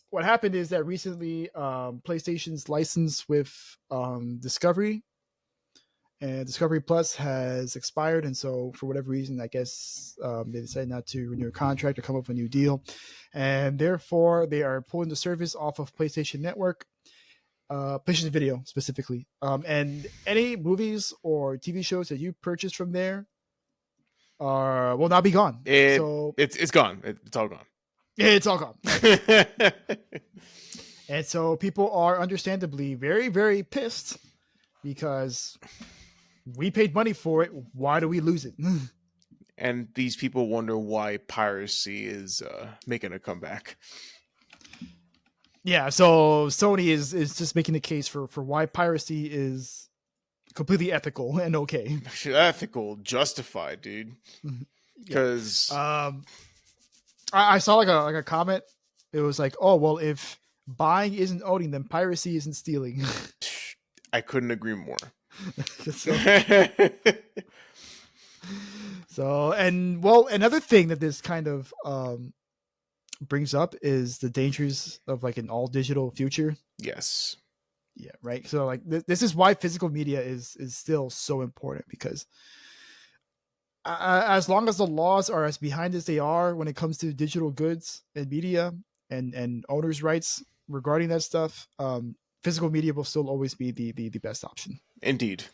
what happened is that recently, PlayStation's license with Discovery and Discovery Plus has expired, and so for whatever reason, I guess they decided not to renew a contract or come up with a new deal, and therefore they are pulling the service off of PlayStation Network, PlayStation Video specifically, and any movies or TV shows that you purchase from there are will now be gone. So It's gone. It's all gone. it's all gone, right? And so people are understandably very, very pissed because we paid money for it. Why do we lose it? And these people wonder why piracy is making a comeback. Yeah, so Sony is just making the case for why piracy is completely ethical and okay. Ethical, justified, dude. Yeah. Because I saw like a comment. It was like, oh well, if buying isn't owning, then piracy isn't stealing. I couldn't agree more. so, so, and well, another thing that this kind of brings up is the dangers of like an all digital future. Yes. Yeah, right. So like this is why physical media is still so important, because as long as the laws are as behind as they are when it comes to digital goods and media and owners' rights regarding that stuff, physical media will still always be the best option. Indeed.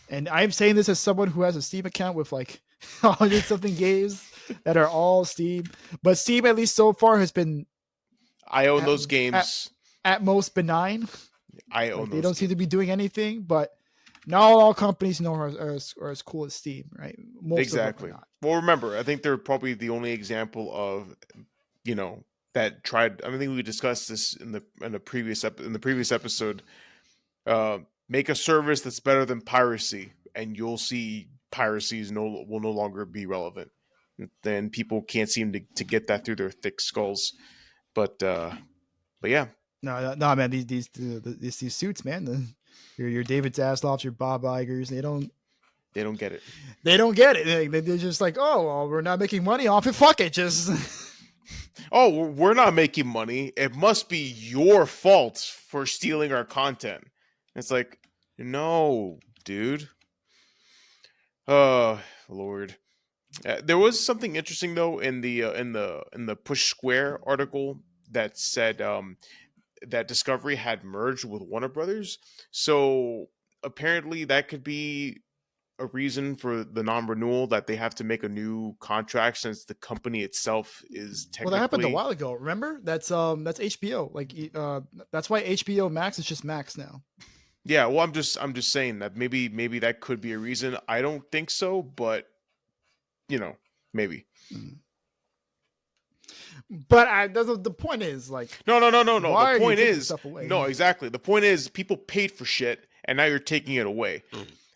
And I'm saying this as someone who has a Steam account with like 100 something games that are all Steam, but Steam at least so far has been I own those games. At most benign. I own like, those they don't games. seem to be doing anything, but not all companies are as cool as Steam, right? Most exactly. Of them are not. Well, remember, I think they're probably the only example of, that tried. I think we discussed this in the previous episode. Make a service that's better than piracy, and you'll see piracy will no longer be relevant. Then people can't seem to get that through their thick skulls. But yeah. No, man. These suits, man. Your David Zaslavs, your Bob Igers, they don't get it. They don't get it. They're just like, oh, well, we're not making money off it. Fuck it, just. Oh, we're not making money. It must be your fault for stealing our content. It's like, no, dude. Oh, Lord. There was something interesting though in the Push Square article that said that Discovery had merged with Warner Brothers. So apparently that could be a reason for the non-renewal, that they have to make a new contract since the company itself is Well, that happened a technically. while ago. Remember? That's HBO. Like, that's why HBO Max is just Max now. Yeah, well, I'm just saying that maybe that could be a reason. I don't think so, but maybe. Mm. But the point is, like, No. The why are you point taking is, stuff away? no, exactly. The point is, people paid for shit, and now you're taking it away.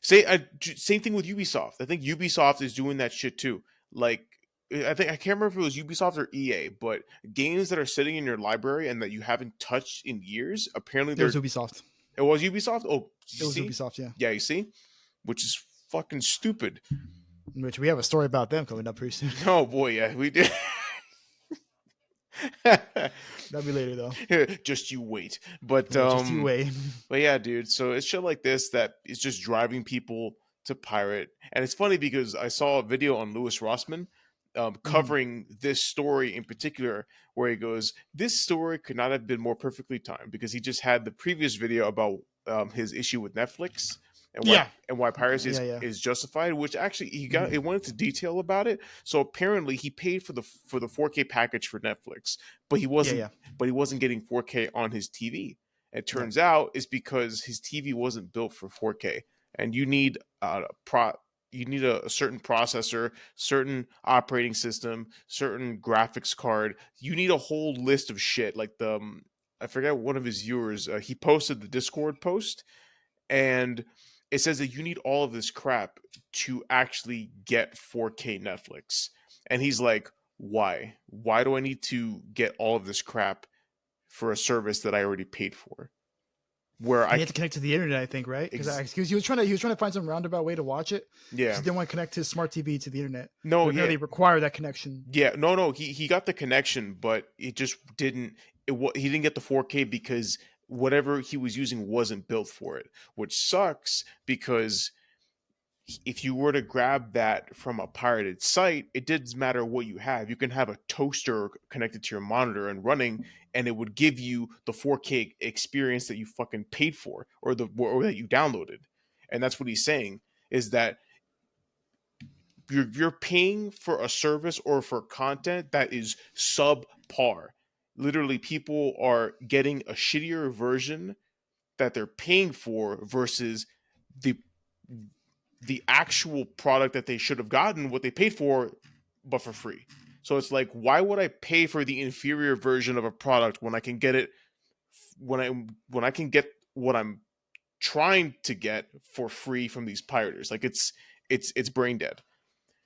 Same thing with Ubisoft. I think Ubisoft is doing that shit too. Like, I can't remember if it was Ubisoft or EA, but games that are sitting in your library and that you haven't touched in years, apparently It was Ubisoft. It was Ubisoft. Oh, It was Ubisoft. Yeah. Yeah, you see, which is fucking stupid. Which we have a story about them coming up pretty soon. Oh boy, yeah, we did. That'll be later though. Just you wait. But Yeah, just you wait. But yeah, dude. So it's shit like this that is just driving people to pirate. And it's funny because I saw a video on Louis Rossman covering this story in particular, where he goes, "This story could not have been more perfectly timed," because he just had the previous video about his issue with Netflix and why piracy is justified, which actually he went into detail about it. So apparently he paid for the 4K package for Netflix, but he wasn't getting 4K on his TV. It turns out it's because his TV wasn't built for 4K, and you need a certain processor, certain operating system, certain graphics card. You need a whole list of shit. Like I forget, one of his viewers, he posted the Discord post, and it says that you need all of this crap to actually get 4K Netflix. And he's like, why? Why do I need to get all of this crap for a service that I already paid for? where And I he had to connect to the internet, I think, right? ex- Because he was trying to find some roundabout way to watch it. Because yeah. he didn't want to connect his smart TV to the internet. No, But yeah. apparently, require that connection. Yeah, no, he got the connection, but it just didn't. He didn't get the 4K because whatever he was using wasn't built for it, which sucks because if you were to grab that from a pirated site, it doesn't matter what you have. You can have a toaster connected to your monitor and running, and it would give you the 4K experience that you fucking paid for or that you downloaded. And that's what he's saying is that you're paying for a service or for content that is subpar. Literally, people are getting a shittier version that they're paying for versus the the actual product that they should have gotten what they paid for, but for free. So it's like, why would I pay for the inferior version of a product when I can get it when I can get what I'm trying to get for free from these pirators? Like it's brain dead.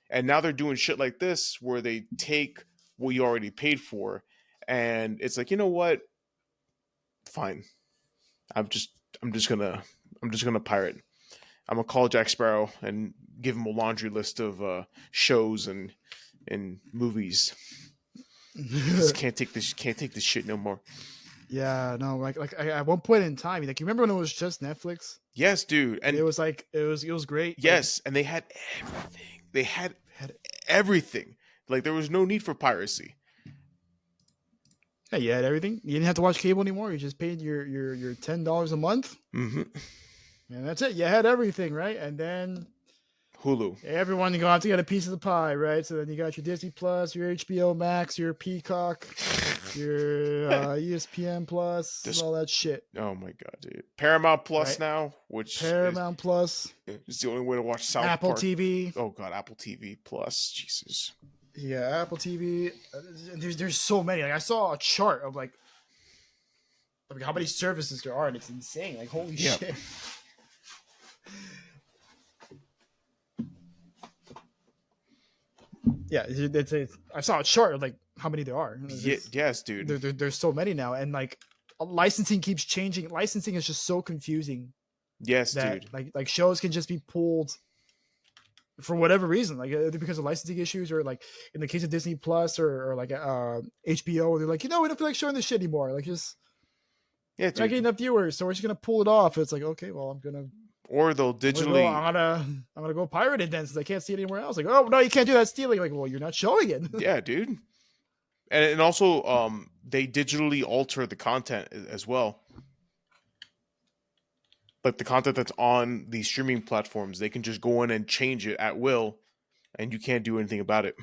And now they're doing shit like this where they take what you already paid for, and it's like, you know what? Fine. I'm just I'm just gonna I'm just gonna pirate. I'm gonna call Jack Sparrow and give him a laundry list of shows and movies. Just can't take this shit no more. Yeah, no, at one point in time, like you remember when it was just Netflix, Yes, dude, and it and was like it was great. Like, yes, and they had everything. They had had, everything. Like there was no need for piracy. yeah, you had everything. You didn't have to watch cable anymore. You just paid your $10 a month, Mm-hmm. and that's it. You had everything, right? And then Hulu. everyone you got to get a piece of the pie, right? So then you got your Disney Plus, your HBO Max, your Peacock, your ESPN Plus, This, all that shit, oh my god, dude. Paramount Plus right? now, which Paramount Plus, is the only way to watch South Apple Park. TV. Oh god, Apple TV Plus. Jesus. Yeah, Apple TV. There's so many. Like I saw a chart of like how many services there are, and it's insane. Like holy Yeah. shit. Yeah, I saw a chart of like how many there are. Yes, dude. There's so many now, and like licensing keeps changing. Licensing is just so confusing Yes, that dude. like shows can just be pulled for whatever reason, like either because of licensing issues or like in the case of Disney Plus or like HBO, they're like, we don't feel like showing this shit anymore. Like just Yeah, we're not getting dude. enough viewers, so we're just gonna pull it off. It's like, okay, well, Or they'll digitally. I'm gonna go pirate it then, since I can't see it anywhere else. Like, oh no, you can't do that, stealing. Like, well, you're not showing it. Yeah, dude. And also, they digitally alter the content as well. Like the content that's on the streaming platforms, they can just go in and change it at will, and you can't do anything about it.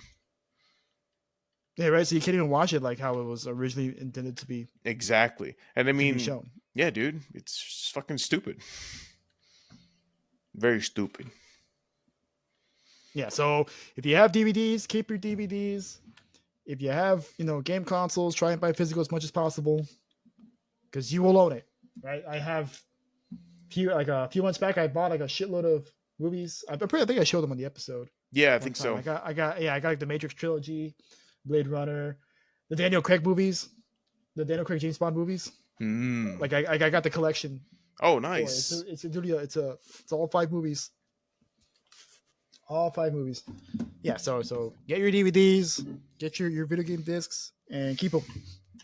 Yeah, right. So you can't even watch it like how it was originally intended Exactly. And I to be mean, shown. yeah, dude, it's just fucking stupid. Very stupid. Yeah. So if you have DVDs, keep your DVDs. If you have game consoles, try and buy physical as much as possible, because you will own it. Right. I have a few months back, I bought like a shitload of movies. I think I showed them on the episode. Yeah, I One think time. so. I got like the Matrix trilogy, Blade Runner, the Daniel Craig movies, the Daniel Craig James Bond movies. Mm. Like I got the collection. Oh, For it. nice. It's all 5 movies. All 5 movies. Yeah. So get your DVDs, get your video game discs, and keep them.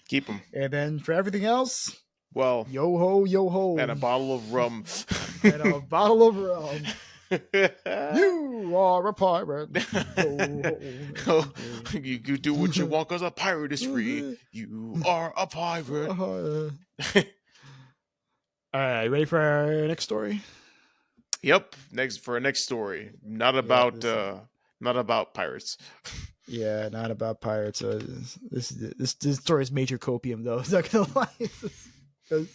Keep them. And then for everything else, Well, yo ho, and a bottle of rum. and a bottle of rum. You are a pirate. You do what you want because a pirate is free. You are a pirate. All right, ready for our next story? Yep. For our next story, not about pirates. Yeah, not about pirates. This story is major copium, though. I'm not gonna lie.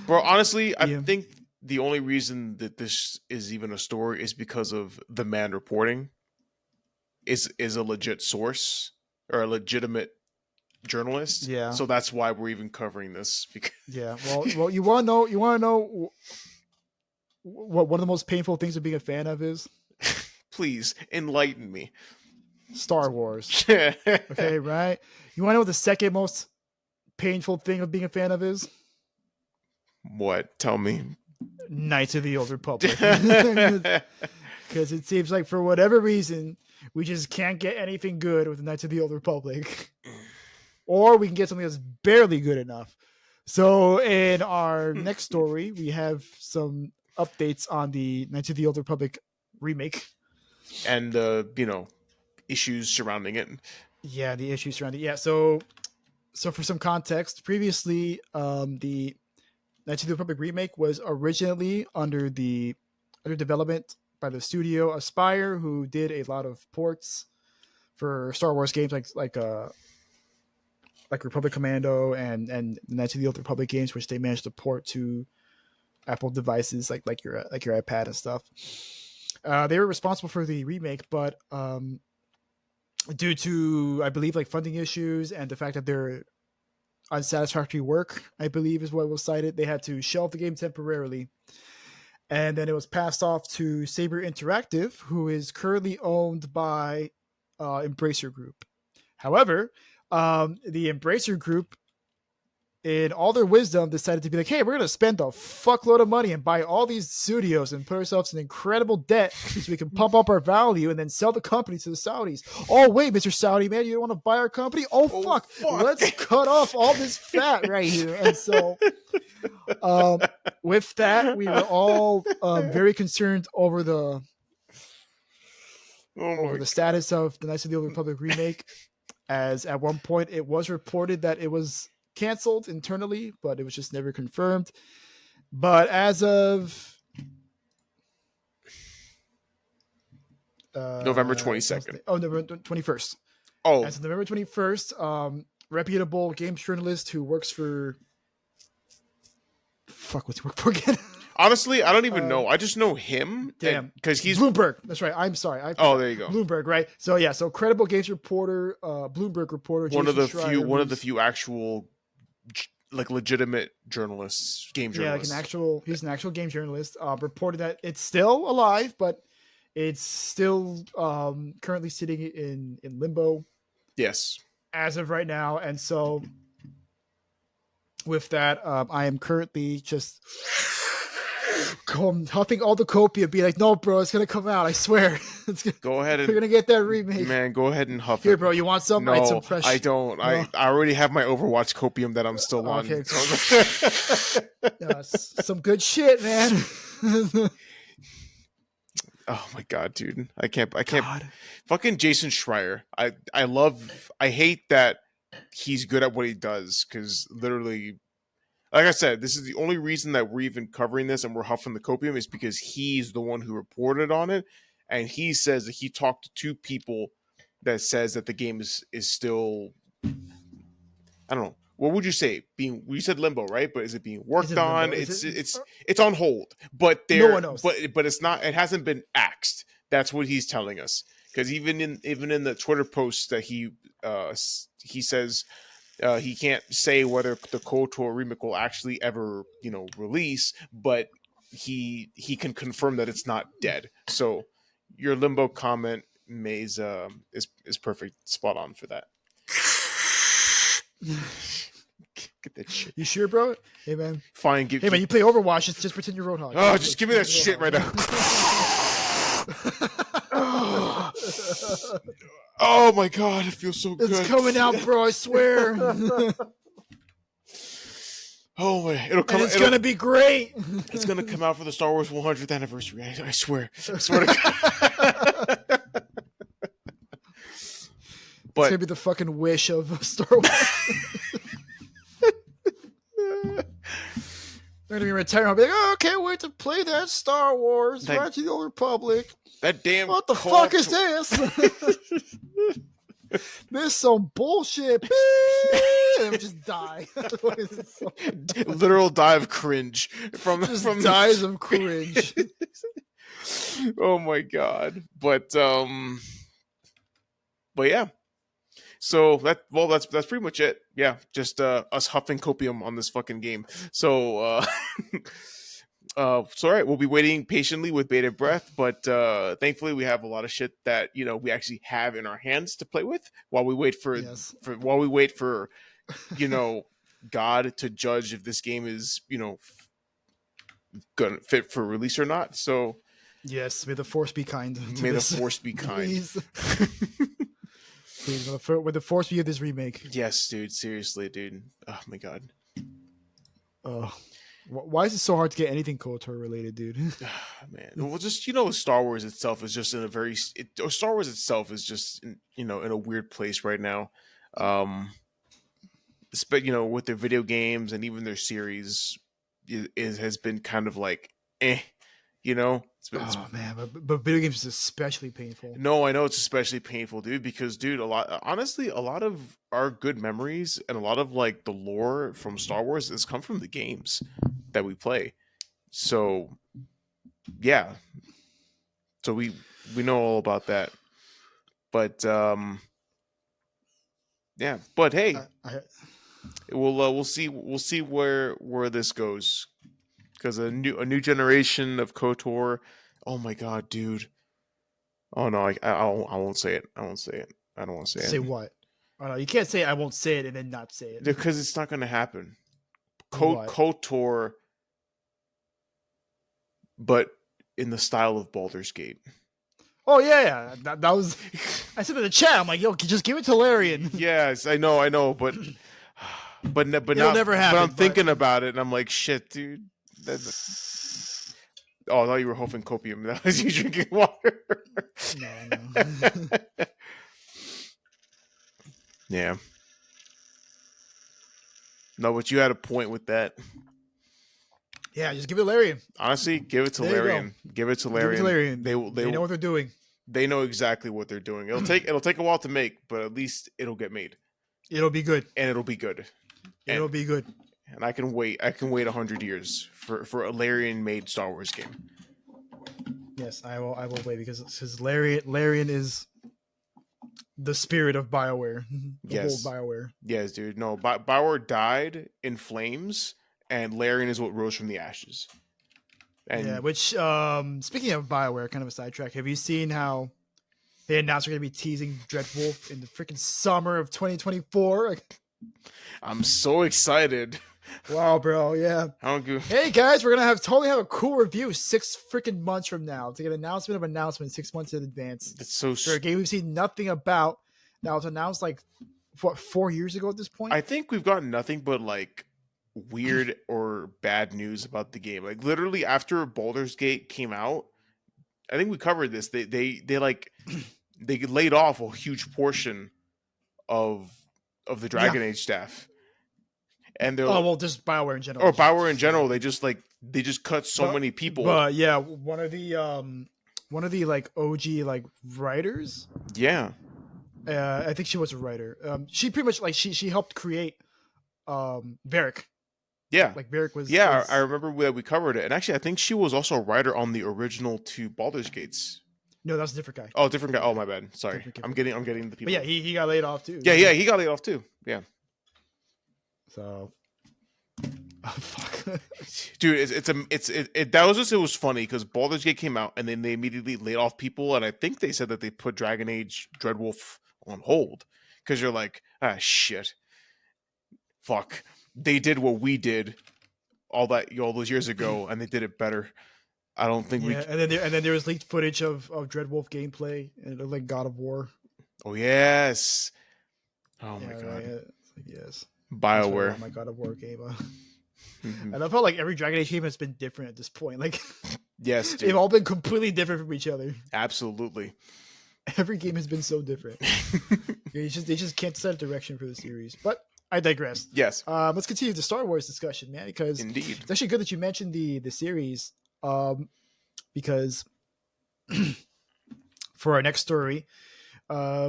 Bro, honestly, I think the only reason that this is even a story is because of the man reporting is a legit source or a legitimate journalist. Yeah. So that's why we're even covering this. Yeah. Well, you want to know what one of the most painful things of being a fan of is? Please enlighten me. Star Wars. Okay, right? You want to know what the second most painful thing of being a fan of is? What? Tell me. Knights of the Old Republic. Because it seems like for whatever reason, we just can't get anything good with the Knights of the Old Republic. Or we can get something that's barely good enough. So in our next story, we have some updates on the Knights of the Old Republic remake. And issues surrounding it. Yeah, the issues surrounding it. Yeah, so for some context, previously the Knights of the Republic remake was originally under development by the studio Aspire, who did a lot of ports for Star Wars games like Republic Commando and Knights of the Old Republic games, which they managed to port to Apple devices like your iPad and stuff. They were responsible for the remake, but due to, I believe, like funding issues and the fact that their unsatisfactory work, I believe, is what was cited, they had to shelve the game temporarily. And then it was passed off to Saber Interactive, who is currently owned by Embracer Group. However, the Embracer Group, in all their wisdom, decided to be like, hey, we're going to spend a fuckload of money and buy all these studios and put ourselves in incredible debt so we can pump up our value and then sell the company to the Saudis. Oh, wait, Mr. Saudi, man, you don't want to buy our company? Oh, fuck. Let's cut off all this fat right here. And so with that, we were all very concerned over the status of the Knights of the Old Republic remake, as at one point it was reported that it was canceled internally, but it was just never confirmed. But as of November 22nd. November 21st. Oh, as of November 21st, reputable games journalist who works for what's he work for again? Honestly, I don't even know. I just know him. Damn, because he's Bloomberg. That's right. I'm sorry. There you go. Bloomberg, right? So yeah, so credible games reporter, Bloomberg reporter, one of the few actual like legitimate journalists, game journalists. Yeah, he's an actual game journalist. Reported that it's still alive, but it's still currently sitting in limbo. Yes, as of right now, and so with that, I am currently just huffing all the copium, be like, no, bro, it's gonna come out. I swear. Go ahead and we're gonna get that remake. Man, go ahead and huff Here, it. bro. You want some? No, some fresh... I don't. No. I already have my Overwatch copium that I'm still on. Okay. Some good shit, man. Oh my god, dude! I can't. God. Fucking Jason Schreier. I hate that he's good at what he does, because literally, like I said, this is the only reason that we're even covering this and we're huffing the copium is because he's the one who reported on it, and he says that he talked to two people that says that the game is still, I don't know. What would you say? You said limbo, right? But is it being worked on? It's on hold. But no one knows. But it's not. It hasn't been axed. That's what he's telling us. Because even in the Twitter post that he says he can't say whether the KOTOR remake will actually ever release, but he can confirm that it's not dead. So your limbo comment is perfect, spot on for that. Get that shit. You sure, bro? Hey, man. Fine. Hey, man, you play Overwatch. Just pretend you're Roadhog. Oh, just give me that shit right now. Oh, my God. It feels so good. It's coming out, bro. I swear. Oh, my. It's going to be great. It's going to come out for the Star Wars 100th anniversary. I swear. I swear to God. But it's going to be the fucking wish of Star Wars. They're going to be retiring. I'll be like, oh, I can't wait to play that Star Wars. Rise of the Old Republic. That damn. What the fuck is this? This is some bullshit. And just die. Literal die of cringe from dies of cringe. Oh my God. But yeah. So that's pretty much it. Yeah, just us huffing copium on this fucking game. So all right, we'll be waiting patiently with bated breath, but thankfully we have a lot of shit that we actually have in our hands to play with while we wait for God to judge if this game is gonna fit for release or not. So Yes, may the force be kind to may the this. force be kind. Please, please, may the force be of this remake. Yes, dude. Seriously, dude. Oh my god. Oh, why is it so hard to get anything KOTOR related, dude? Man, well, just Star Wars itself is just in a very Star Wars itself is just in a weird place right now. But with their video games and even their series, has been kind of like, it's Oh man, but video games is especially painful. no, I know it's especially painful, dude, because dude, honestly, a lot of our good memories and a lot of like the lore from Star Wars has come from the games that we play. So yeah, so we know all about that. But yeah, but hey, we'll see where this goes, because a new generation of KOTOR. Oh my god, dude. Oh no, I won't say it. I won't say it. I don't want to say it. Say what? Oh no, you can't say I won't say it and then not say it. Because it's not going to happen. What? KOTOR, but in the style of Baldur's Gate. Oh yeah. That was. I said in the chat, I'm like, yo, just give it to Larian. Yes, I know, but It'll now, never happen. But I'm thinking about it, and I'm like, shit, dude. Oh, I thought you were huffing copium. That was you drinking water. No. Yeah. No, but you had a point with that. Yeah, just give it to Larian. Honestly, give it to Larian. Give it to Larian. They know what they're doing. They know exactly what they're doing. It'll take a while to make, but at least it'll get made. It'll be good. And it'll be good. It'll be good. And I can wait 100 years for a Larian made Star Wars game. Yes, I will wait, because Larian is the spirit of BioWare. Yes. Whole BioWare. Yes, dude. No, BioWare died in flames, and Larian is what rose from the ashes. And yeah, which speaking of BioWare, kind of a sidetrack, have you seen how they announced they're going to be teasing Dreadwolf in the freaking summer of 2024? I'm so excited. Wow, bro, yeah. Hey guys, we're gonna totally have a cool review 6 freaking months from now. It's like an announcement 6 months in advance. It's so for a game we've seen nothing about. Now it's announced like 4 years ago at this point. I think we've gotten nothing but like weird or bad news about the game. Like literally after Baldur's Gate came out, I think we covered this. They like they laid off a huge portion of the Dragon Age staff. And they're just BioWare in general. Or BioWare in general, they just cut so many people. But yeah, one of the like OG like writers. Yeah. I think she was a writer. She pretty much like she helped create Varric. Yeah. Like Varric was. Yeah, I remember that we covered it. And actually I think she was also a writer on the original 2 Baldur's Gates. No, that's a different guy. Oh, different guy. Oh, my bad. Sorry. I'm getting the people. But yeah, he got laid off too. Yeah, he got laid off too. Yeah. So, oh, fuck, dude, it was funny because Baldur's Gate came out and then they immediately laid off people, and I think they said that they put Dragon Age Dreadwolf on hold because you're like, shit, fuck, they did what we did all those years ago, and they did it better. I don't think we. And then there was leaked footage of Dreadwolf gameplay and it looked like God of War. Oh yes. Oh my god. Right. Yes. BioWare. My God of War game. And I felt like every Dragon Age game has been different at this point. Like, yes, dude. They've all been completely different from each other. Absolutely. Every game has been so different. They just can't set a direction for the series. But I digress. Yes. Let's continue the Star Wars discussion, man, because indeed, it's actually good that you mentioned the series. Because for our next story,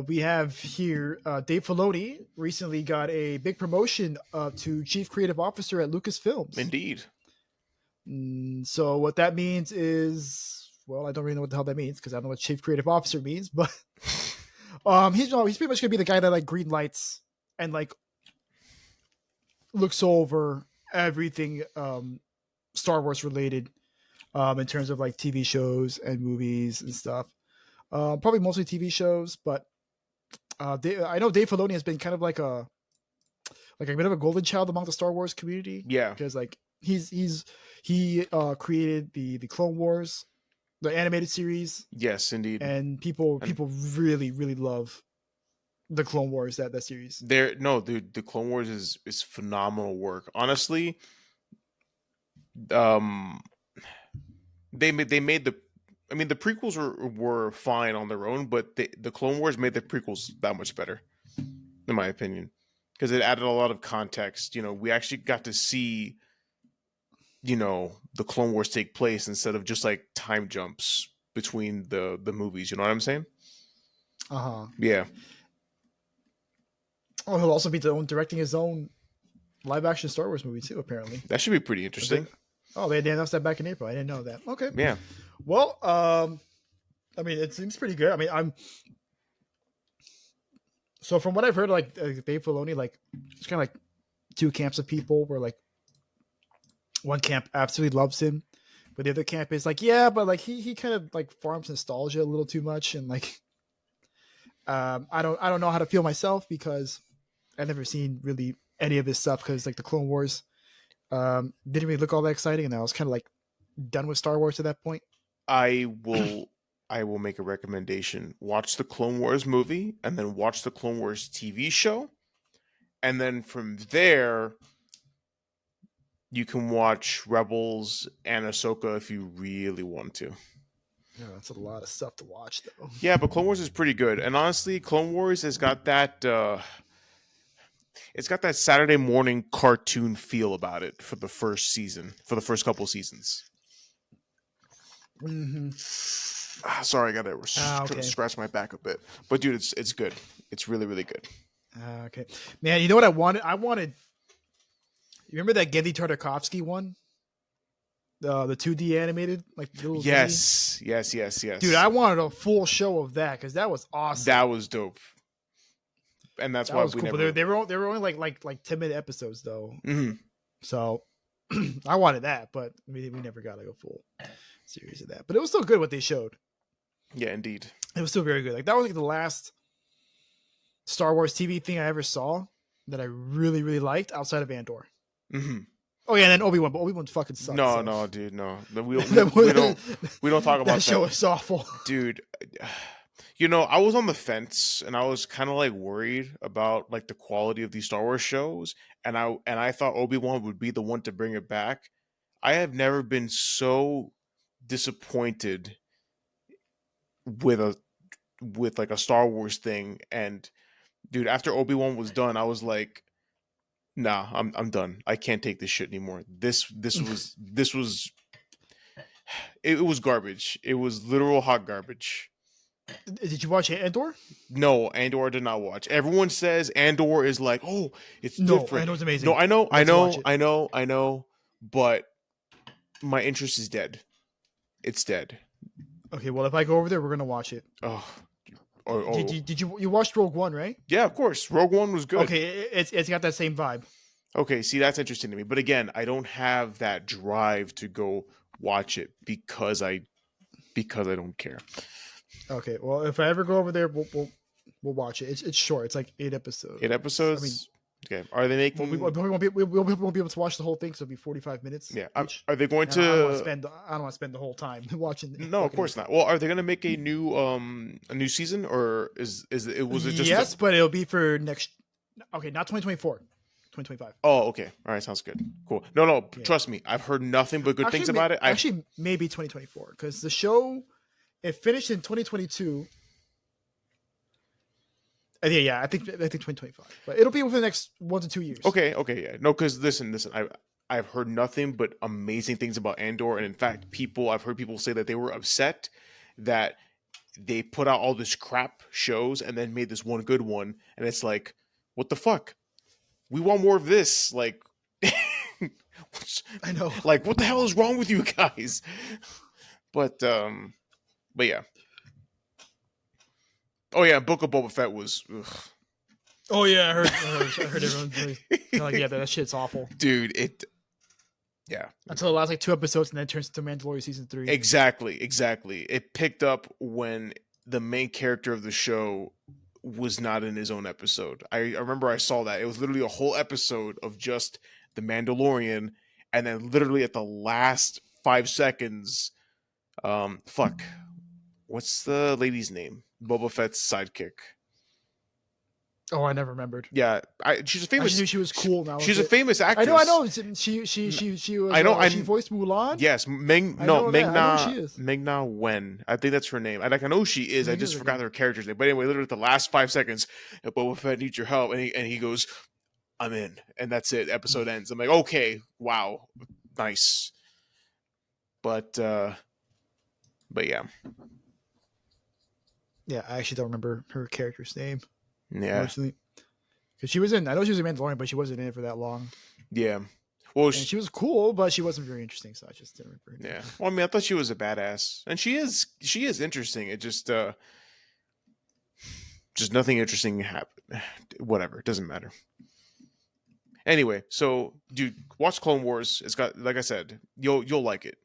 we have here Dave Filoni recently got a big promotion to Chief Creative Officer at Lucasfilms. Indeed. So what that means is, well, I don't really know what the hell that means because I don't know what Chief Creative Officer means, but he's pretty much gonna be the guy that like green lights and like looks over everything Star Wars related in terms of like TV shows and movies and stuff. Probably mostly TV shows, but I know Dave Filoni has been kind of like a bit of a golden child among the Star Wars community. Yeah, because like He created the Clone Wars, the animated series, Yes, indeed. and people And people really love the Clone Wars, that series. there, no, dude, the Clone Wars is phenomenal work. Honestly, um, they made the. I mean, the prequels were fine on their own, but the Clone Wars made the prequels that much better, in my opinion, because it added a lot of context. We actually got to see, the Clone Wars take place instead of just like time jumps between the movies. You know what I'm saying? Uh huh. Yeah, Oh, he'll also be directing his own live action Star Wars movie too. Apparently, that should be pretty I think. interesting. Oh, they announced that back in April. I didn't know that. Okay. Yeah, Well, I mean, it seems pretty good. I mean, I'm so from what I've heard, like Dave Filoni, like it's kind of like two camps of people. Where like one camp absolutely loves him, but the other camp is like, yeah, but like he kind of like farms nostalgia a little too much, and like I don't know how to feel myself because I've never seen really any of his stuff because like the Clone Wars didn't really look all that exciting, and I was kind of like done with Star Wars at that point. I will. I will make a recommendation. Watch the Clone Wars movie, and then watch the Clone Wars TV show, and then from there you can watch Rebels and Ahsoka if you really want to. Yeah, that's a lot of stuff to watch though. Yeah, but Clone Wars is pretty good, and honestly, Clone Wars has got that. It's got that Saturday morning cartoon feel about it for the first season, for the first couple seasons. Mm-hmm. Sorry, I gotta Okay. scratch my back a bit, but dude, it's good. It's really really good. Okay. Man, you know what I wanted? I wanted. You remember that Gendy Tartakovsky one? The 2D animated like little Gendy. Yes. Dude, I wanted a full show of that because that was awesome. That was dope, and that's That why was we cool, but never. they were only like 10-minute episodes though. Mhm. So I wanted that, but we never got like a full series of that. But it was still good what they showed. Yeah, indeed. It was still very good. Like that was like the last Star Wars TV thing I ever saw that I really liked outside of Andor. Hmm. Oh yeah, and then Obi-Wan, but Obi-Wan fucking sucks. No, So. no, dude, no. We don't talk about That show is awful. dude. I was on the fence, and I was kind of like worried about like the quality of these Star Wars shows, and I thought Obi-Wan would be the one to bring it back. I have never been so disappointed with a with like a Star Wars thing, and dude, after Obi-Wan was done, I was like, nah, I'm done. I can't take this shit anymore. This was it was garbage. It was literal hot garbage. Did you watch Andor? No, Andor did not watch. Everyone says Andor is like, oh, it's No, different. Andor's No, amazing. I know, You have to watch it. I know, but my interest is dead. It's dead. Okay, well if I go over there, we're gonna watch it. Oh, or, Did or you watched Rogue One, right? yeah, of course. Rogue One was good. Okay, it's got that same vibe. Okay, see, that's interesting to me. But again, I don't have that drive to go watch it because I don't care. Okay, well if I ever go over there, we'll watch it. It's short. It's like 8 episodes. 8 episodes. I mean, Okay, are they well, making? we won't be able to watch the whole thing, so it'll be 45 minutes. Yeah, Which are they going I don't want to to? spend. I don't want to spend the whole time watching. No, of Fucking course not. Well, are they going to make a new season, or is it was it just? yes, but it'll be for next. Okay, not 2024, 2025. Oh, okay. All right, sounds good. Cool. No, Yeah. trust me, I've heard nothing but good things about it. Actually, maybe 2024 because the show it finished in 2022. Yeah, I think 2025, but it'll be within the next 1 to 2 years. Okay, yeah. No, because listen, I've heard nothing but amazing things about Andor, and in fact, I've heard people say that they were upset that they put out all this crap shows and then made this one good one, and it's like, what the fuck? We want more of this. Like, I know. like what the hell is wrong with you guys? But yeah. Oh yeah, Book of Boba Fett was. Ugh. Oh yeah, I heard everyone like, yeah, that shit's awful. Dude, yeah. Until the last like 2 episodes, and then it turns into Mandalorian season 3. Exactly. It picked up when the main character of the show was not in his own episode. I remember I saw that. It was literally a whole episode of just the Mandalorian, and then literally at the last 5 seconds, fuck, what's the lady's name? Boba Fett's sidekick. Oh, I never remembered. Yeah, she's a I just famous. knew she was cool. Now She's was a it? famous I know. I actress. know. She was. I know. She voiced Mulan. Yes, I know that. I know who she Mengna is. Mengna Wen. I think that's her name. I know who she is. I Maybe just it's forgot okay. her character's name. But anyway, literally at the last 5 seconds, Boba Fett needs your help, and he goes, "I'm in," and that's it. Episode ends. I'm like, okay, wow, nice. But yeah, Yeah, I actually don't remember her character's name, yeah, unfortunately, because she was in. I know she was in Mandalorian, but she wasn't in it for that long. yeah. Well, And she was cool, but she wasn't very interesting, so I just didn't remember her name. yeah. Well, I mean, I thought she was a badass, and she is. She is interesting. It just nothing interesting happened. Whatever, it doesn't matter. Anyway, so dude, watch Clone Wars. It's got, like I said, you'll like it,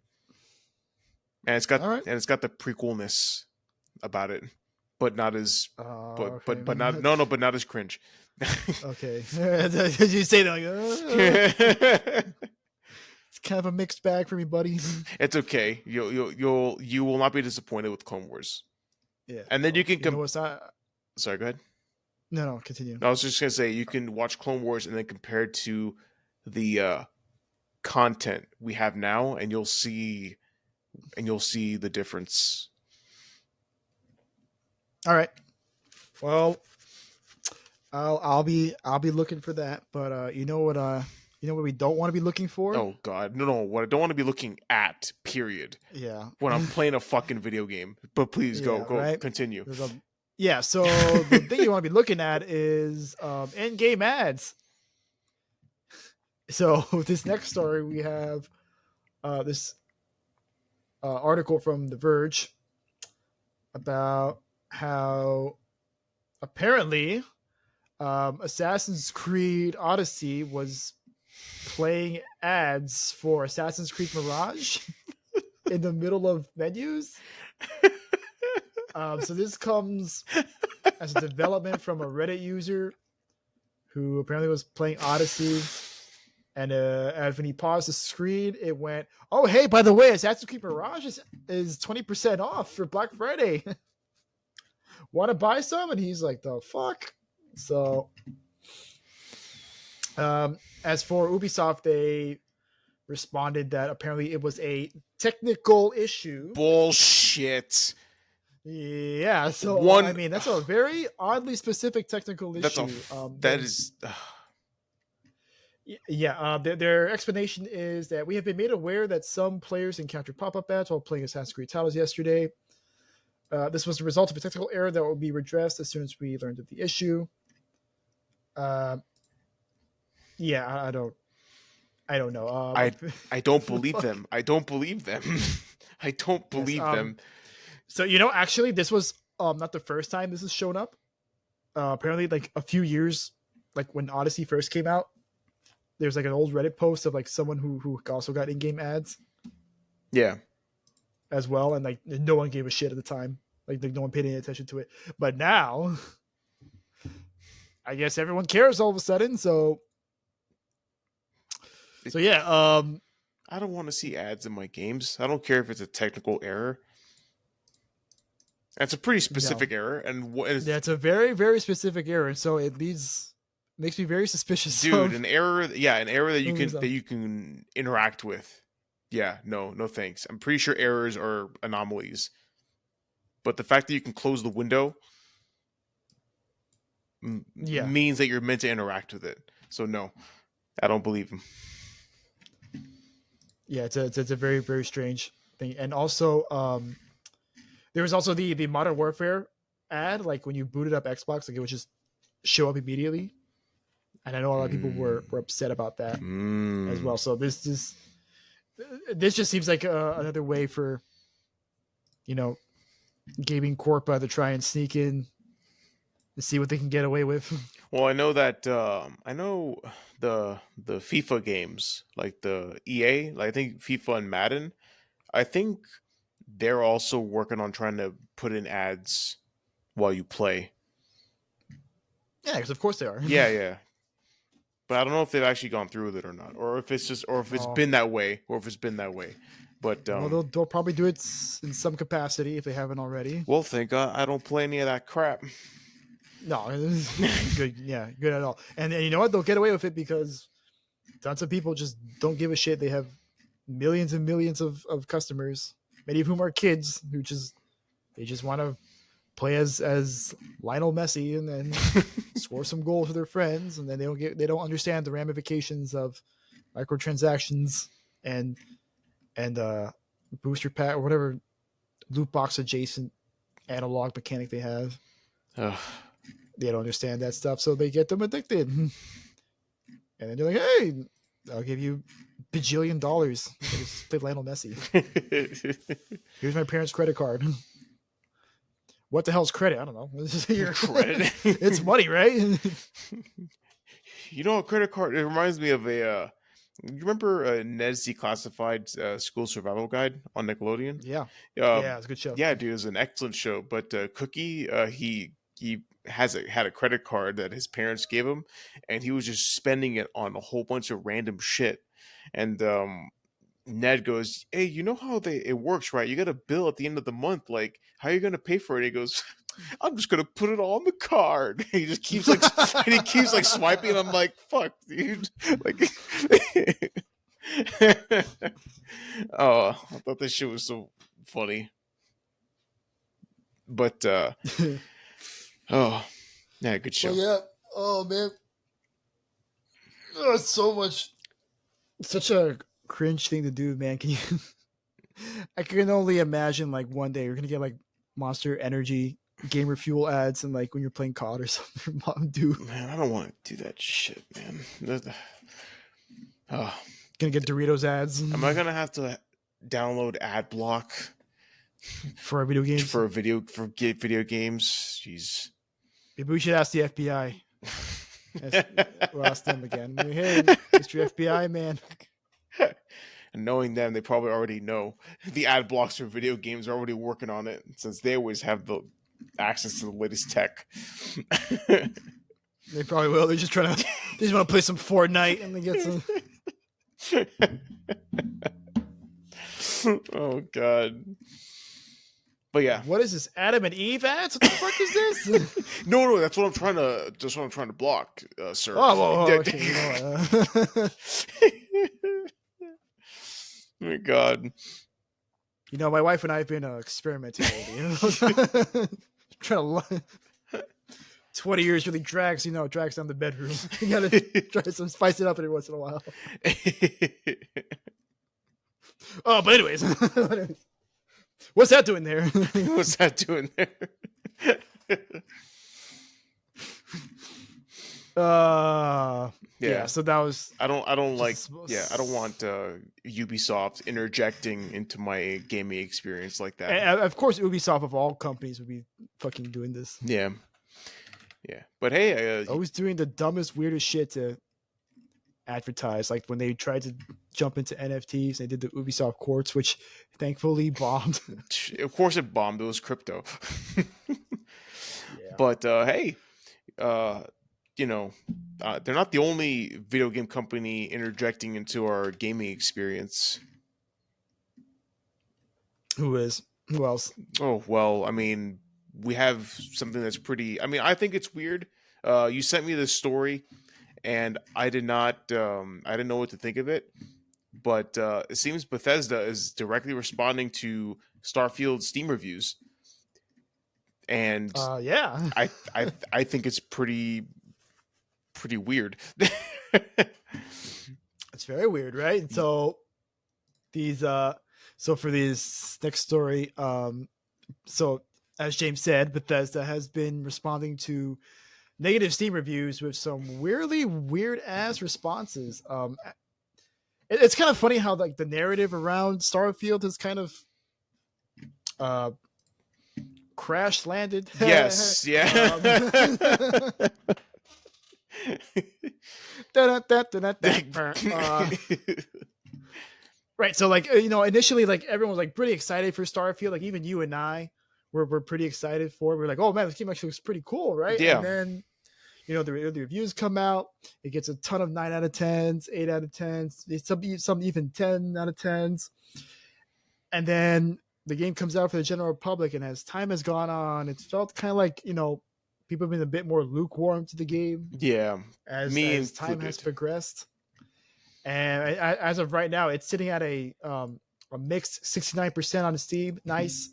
and All right. it's got the prequelness about it, but not as, Okay. but not no, but not as cringe. Okay. Did you say that? It's kind of a mixed bag for me, buddy. It's okay. You will not be disappointed with Clone Wars, Yeah. and then you can You know what's not? Sorry, go ahead. No, continue. I was just gonna say you can watch Clone Wars and then compare it to the content we have now, and you'll see the difference. All right. Well, I'll be looking for that. But you know what we don't want to be looking for? Oh God, no! What I don't want to be looking at. Period. Yeah. When I'm playing a fucking video game. But please go Right? continue. Yeah. So the thing you want to be looking at is in-game ads. So this next story we have this article from The Verge about how apparently Assassin's Creed Odyssey was playing ads for Assassin's Creed Mirage in the middle of menus. So this comes as a development from a Reddit user who apparently was playing Odyssey. And when he paused the screen, it went, "Oh, hey, by the way, Assassin's Creed Mirage is 20% off for Black Friday. Want to buy some?" And he's like, "The fuck?" So, as for Ubisoft, they responded that apparently it was a technical issue. Bullshit. Yeah, so I mean that's a very oddly specific technical issue. Yeah, their explanation is that we have been made aware that some players encountered pop-up ads while playing Assassin's Creed titles yesterday. This was the result of a technical error that will be redressed as soon as we learned of the issue. Yeah, I don't know. I don't believe them. I don't believe them. I don't believe them. So actually, this was not the first time this has shown up. Apparently, like a few years, like when Odyssey first came out, there's like an old Reddit post of like someone who also got in-game ads. Yeah. As well, and like no one gave a shit at the time. Like no one paid any attention to it. But now, I guess everyone cares all of a sudden. So yeah. I don't want to see ads in my games. I don't care if it's a technical error. That's a pretty specific error, and it's a very, very specific error, and so it makes me very suspicious. Dude, an error that you can interact with. Yeah, no thanks. I'm pretty sure errors are anomalies. But the fact that you can close the window means that you're meant to interact with it. So no, I don't believe him. Yeah, it's a very, very strange thing. And also, there was also the Modern Warfare ad, like when you booted up Xbox, like it would just show up immediately. And I know a lot of people were upset about that as well. So this just seems like another way for, Gaming Corp to try and sneak in to see what they can get away with. Well, I know that I know the FIFA games, like the EA, like I think FIFA and Madden. I think they're also working on trying to put in ads while you play. Yeah, because of course they are. Yeah. but I don't know if they've actually gone through with it or not, or if it's just, or if it's Oh, been that way, or if it's been that way. But well, they'll probably do it in some capacity if they haven't already. well, thank God I don't play any of that crap. No, good. Yeah, good at all. And you know what? They'll get away with it because tons of people just don't give a shit. They have millions and millions of customers, many of whom are kids who they just want to play as Lionel Messi and then score some goals for their friends, and then they don't understand the ramifications of microtransactions and booster pack or whatever loot box adjacent analog mechanic they have. Ugh. They don't understand that stuff, so they get them addicted. And then they're like, "Hey, I'll give you $1 bajillion. Just play Lionel Messi. Here's my parents' credit card." What the hell's credit? I don't know. This is your Credit. It's money, right? You know, a credit card. It reminds me of a. You remember Ned's Declassified School Survival Guide on Nickelodeon? Yeah, Um, yeah, it's a good show. yeah, dude, it was an excellent show. But Cookie, he had a credit card that his parents gave him, and he was just spending it on a whole bunch of random shit. And Ned goes, "Hey, you know how it works, right? You got a bill at the end of the month. Like, how are you gonna pay for it?" He goes, "I'm just gonna put it all on the card." He just keeps like, and he keeps like swiping. And I'm like, "Fuck, dude!" Like, oh, I thought this shit was so funny. But oh, yeah, good show. But yeah, oh man, oh, it's so much, such a cringe thing to do, man. Can you? I can only imagine like one day you're gonna get like Monster Energy gamer fuel ads and like when you're playing COD or something. Mom, do Man, I don't want to do that shit, man. Oh, gonna get Doritos ads am I gonna have to download ad block for our video games? for video games? Jeez. Maybe we should ask the FBI. We'll ask them again. Hey, Mr. FBI man. And knowing them, they probably already know the ad blocks for video games are already working on it since they always have the access to the latest tech. They probably will. They're just trying to. They just want to play some Fortnite and they get some. Oh god. But yeah, what is this? Adam and Eve ads? What the fuck is this? no, that's what I'm trying to. That's what I'm trying to block, sir. Oh, whoa, okay, you know what, Oh my god. You know, my wife and I have been experimenting. Trying to 20 years really drags down the bedroom. You gotta try to spice it up every once in a while. Oh, but anyways, what's that doing there? What's that doing there? Yeah. So that was. I don't like. Yeah, I don't want Ubisoft interjecting into my gaming experience like that. And of course, Ubisoft of all companies would be fucking doing this. Yeah. But hey, always doing the dumbest, weirdest shit to advertise. Like when they tried to jump into NFTs, they did the Ubisoft Quartz, which thankfully bombed. Of course, it bombed. It was crypto. Yeah. But hey, they're not the only video game company interjecting into our gaming experience. Who is? Who else? Oh, well, I mean, we have something that's pretty. I mean, I think it's weird. You sent me this story, and I didn't know what to think of it. But it seems Bethesda is directly responding to Starfield Steam reviews, and yeah, I think it's pretty weird. It's very weird, right? So for this next story, so as James said, Bethesda has been responding to negative Steam reviews with some weirdly weird ass responses. It's kind of funny how like the narrative around Starfield has kind of crash landed. Yes, yeah. Right, so like initially like everyone was like pretty excited for Starfield, like even you and I were pretty excited for it. We're like, oh man, this game actually looks pretty cool, right? Yeah. And then The reviews come out. It gets a ton of 9 out of 10s, 8 out of 10s, some even 10 out of 10s, and then the game comes out for the general public. And as time has gone on, it's felt kind of like people have been a bit more lukewarm to the game Yeah, me as time has included. progressed. And as of right now, it's sitting at a mixed 69% on Steam. Nice.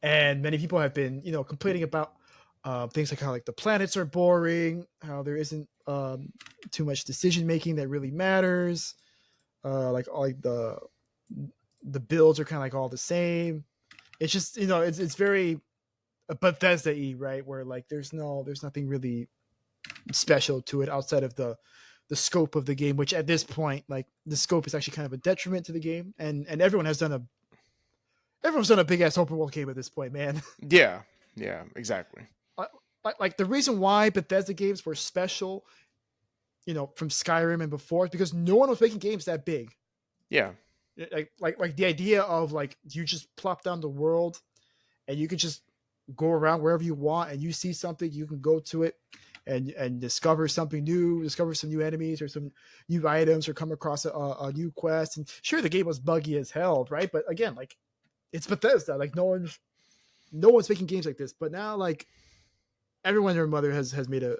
And many people have been complaining about things like how like the planets are boring, how there isn't too much decision making that really matters, like all like the builds are kind of like all the same. It's just it's very Bethesda-y, right? Where like there's nothing really special to it outside of the scope of the game, which at this point, like the scope is actually kind of a detriment to the game, and everyone's done a big ass open world game at this point, man. Yeah, yeah, exactly. Like the reason why Bethesda games were special, from Skyrim and before, is because no one was making games that big. Yeah, Like the idea of like you just plop down the world and you can just go around wherever you want, and you see something, you can go to it and discover something new, discover some new enemies or some new items, or come across a new quest. And sure, the game was buggy as hell, right? But again, like it's Bethesda. Like no one's making games like this. But now, like everyone and their mother has made a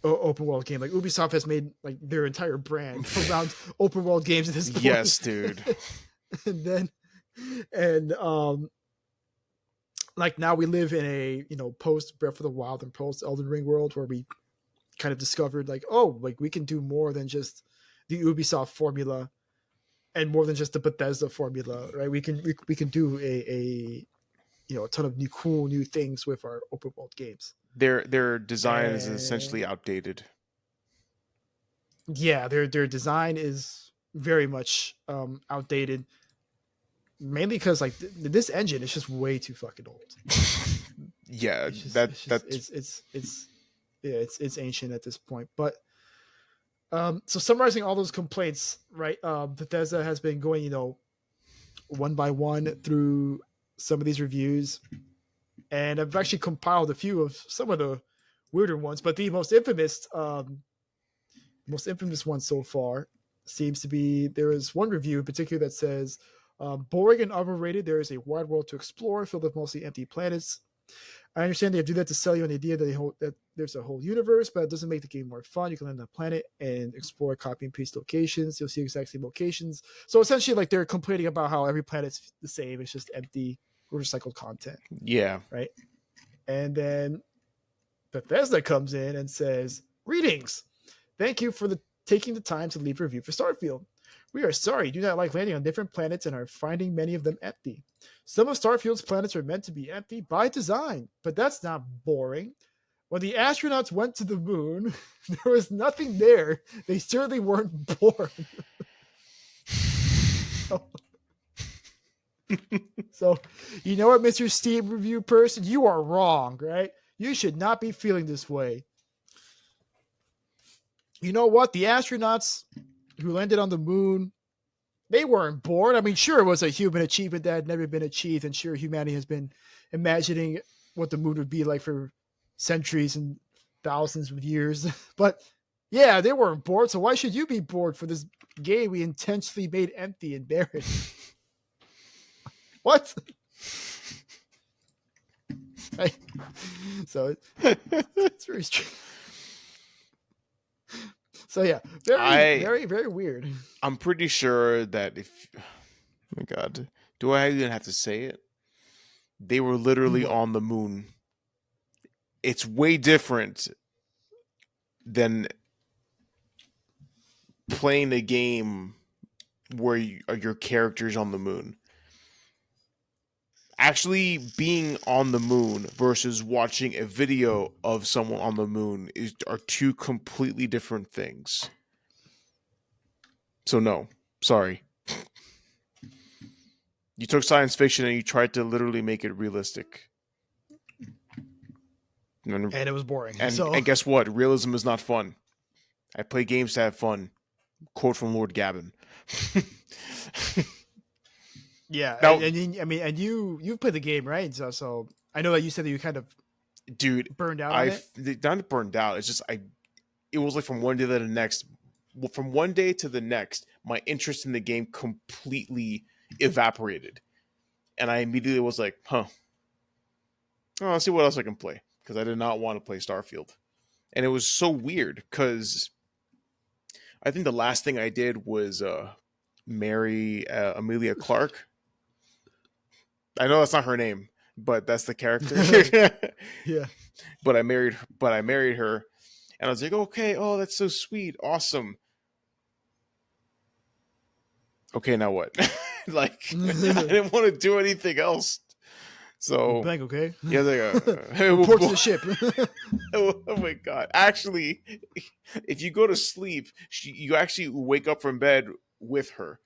open world game. Like Ubisoft has made like their entire brand around open world games at this point. yes, dude. and then and like now we live in a post Breath of the Wild and post Elden Ring world, where we kind of discovered like, oh, like we can do more than just the Ubisoft formula and more than just the Bethesda formula, right? We can do a ton of cool new things with our open world games. Their design is And essentially outdated. yeah, their design is very much outdated, mainly because like this engine is just way too fucking old. Yeah, It's just that it's just that's it's yeah, it's ancient at this point. But so summarizing all those complaints, right? Bethesda has been going one by one through some of these reviews, and I've actually compiled a few of some of the weirder ones. But the most infamous one so far seems to be, there is one review in particular that says, boring and overrated. There is a wide world to explore filled with mostly empty planets. I understand they do that to sell you an idea that there's a whole universe, but it doesn't make the game more fun. You can land on a planet and explore copy and paste locations. You'll see exact same locations. So essentially, like they're complaining about how every planet's the same. It's just empty, recycled content, yeah. right? And then Bethesda comes in and says, "Greetings. Thank you for taking the time to leave a review for Starfield. We are sorry you do not like landing on different planets and are finding many of them empty. Some of Starfield's planets are meant to be empty by design, but that's not boring. When the astronauts went to the moon, there was nothing there. They certainly weren't bored." So, you know what, Mr. Steam review person? You are wrong, right? You should not be feeling this way. You know what? The astronauts who landed on the moon, they weren't bored. I mean, sure, it was a human achievement that had never been achieved, and sure, humanity has been imagining what the moon would be like for centuries and thousands of years. But yeah, they weren't bored, so why should you be bored for this game we intentionally made empty and barren? What? Right? So it's very strange. So yeah, very, I very, very weird. I'm pretty sure that if oh my god, do I even have to say it? They were literally What? on the moon. It's way different than playing a game where your character's on the moon. Actually being on the moon versus watching a video of someone on the moon are two completely different things. So no, sorry. You took science fiction and you tried to literally make it realistic. And And it was boring. and, So and guess what? Realism is not fun. I play games to have fun. Quote from Lord Gavin. yeah, Now, and I mean, and you've played the game, right? So I know that you said that you kind of dude, Burned out on I it. not burned out. It's just I. It was like from one day to the next. Well, from one day to the next, my interest in the game completely evaporated, and I immediately was like, "Huh, oh, let's see what else I can play," because I did not want to play Starfield, and it was so weird because I think the last thing I did was marry Amelia Clark. I know that's not her name, but that's the character. Yeah. But I married her, and I was like, okay, oh, that's so sweet, awesome. Okay, now what? Like, I didn't want to do anything else. So Blank, okay. yeah, like, Report to the ship. oh my god! Actually, if you go to sleep, you actually wake up from bed with her.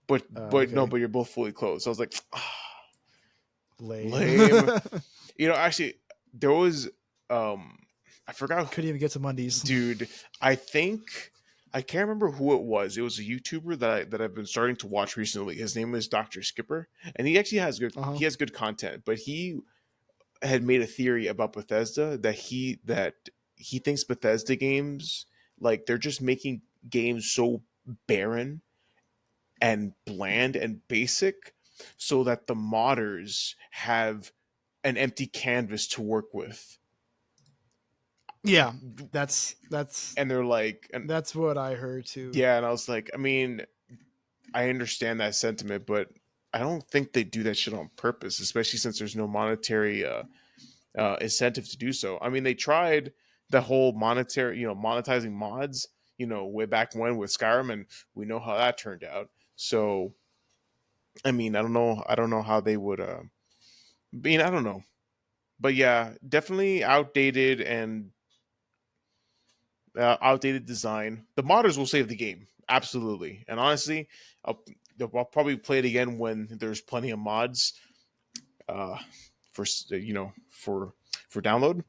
But no, Okay. but you're both fully clothed. So I was like, Lame. lame. Actually, there was I forgot Couldn't even get some undies. dude. I think I can't remember who it was. It was a YouTuber that I've been starting to watch recently. His name is Dr. Skipper, and he actually has good Uh-huh. he has good content. But he had made a theory about Bethesda that he thinks Bethesda games, like, they're just making games so barren and bland and basic so that the modders have an empty canvas to work with. Yeah. That's And they're like, and that's what I heard too. yeah, and I was like, I mean, I understand that sentiment, but I don't think they do that shit on purpose, especially since there's no monetary incentive to do so. I mean, they tried the whole monetary, monetizing mods, way back when with Skyrim, and we know how that turned out. So, I mean, I don't know how they would. I don't know, but yeah, definitely outdated and outdated design. The modders will save the game, absolutely. And honestly, I'll probably play it again when there's plenty of mods uh, for for download.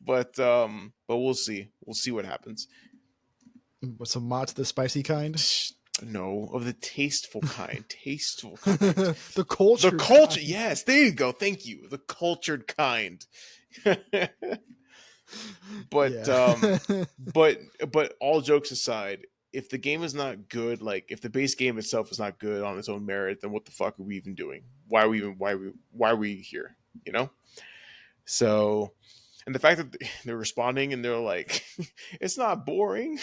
But we'll see. We'll see what happens. With some mods, the spicy kind. No, of the tasteful kind. Tasteful kind. The The culture. culture. Kind. Yes, there you go. Thank you. The cultured kind. but Yeah. but but all jokes aside, if the game is not good, like if the base game itself is not good on its own merit, then what the fuck are we even doing? Why are we here? You know. So, and the fact that they're responding and they're like, it's not boring.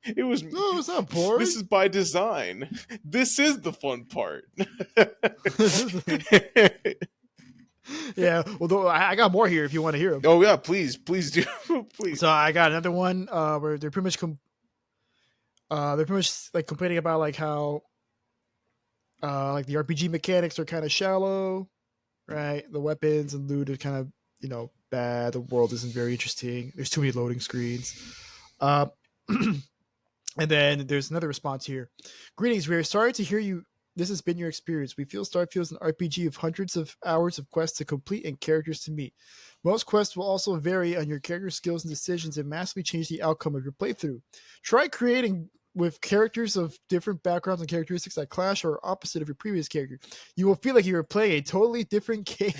It was. No, it's not boring. This is by design. This is the fun part. Yeah. Although I got more here if you want to hear them. Oh yeah, please do, please. So I got another one where they're pretty much like complaining about like how like the RPG mechanics are kind of shallow, right? The weapons and loot are kind of bad. The world isn't very interesting. There's too many loading screens. Uh, and then there's another response here. Greetings, we are sorry to hear you. This has been your experience. We feel Starfield is an RPG of hundreds of hours of quests to complete and characters to meet. Most quests will also vary on your character skills and decisions and massively change the outcome of your playthrough. Try creating with characters of different backgrounds and characteristics that clash or are opposite of your previous character. You will feel like you are playing a totally different game.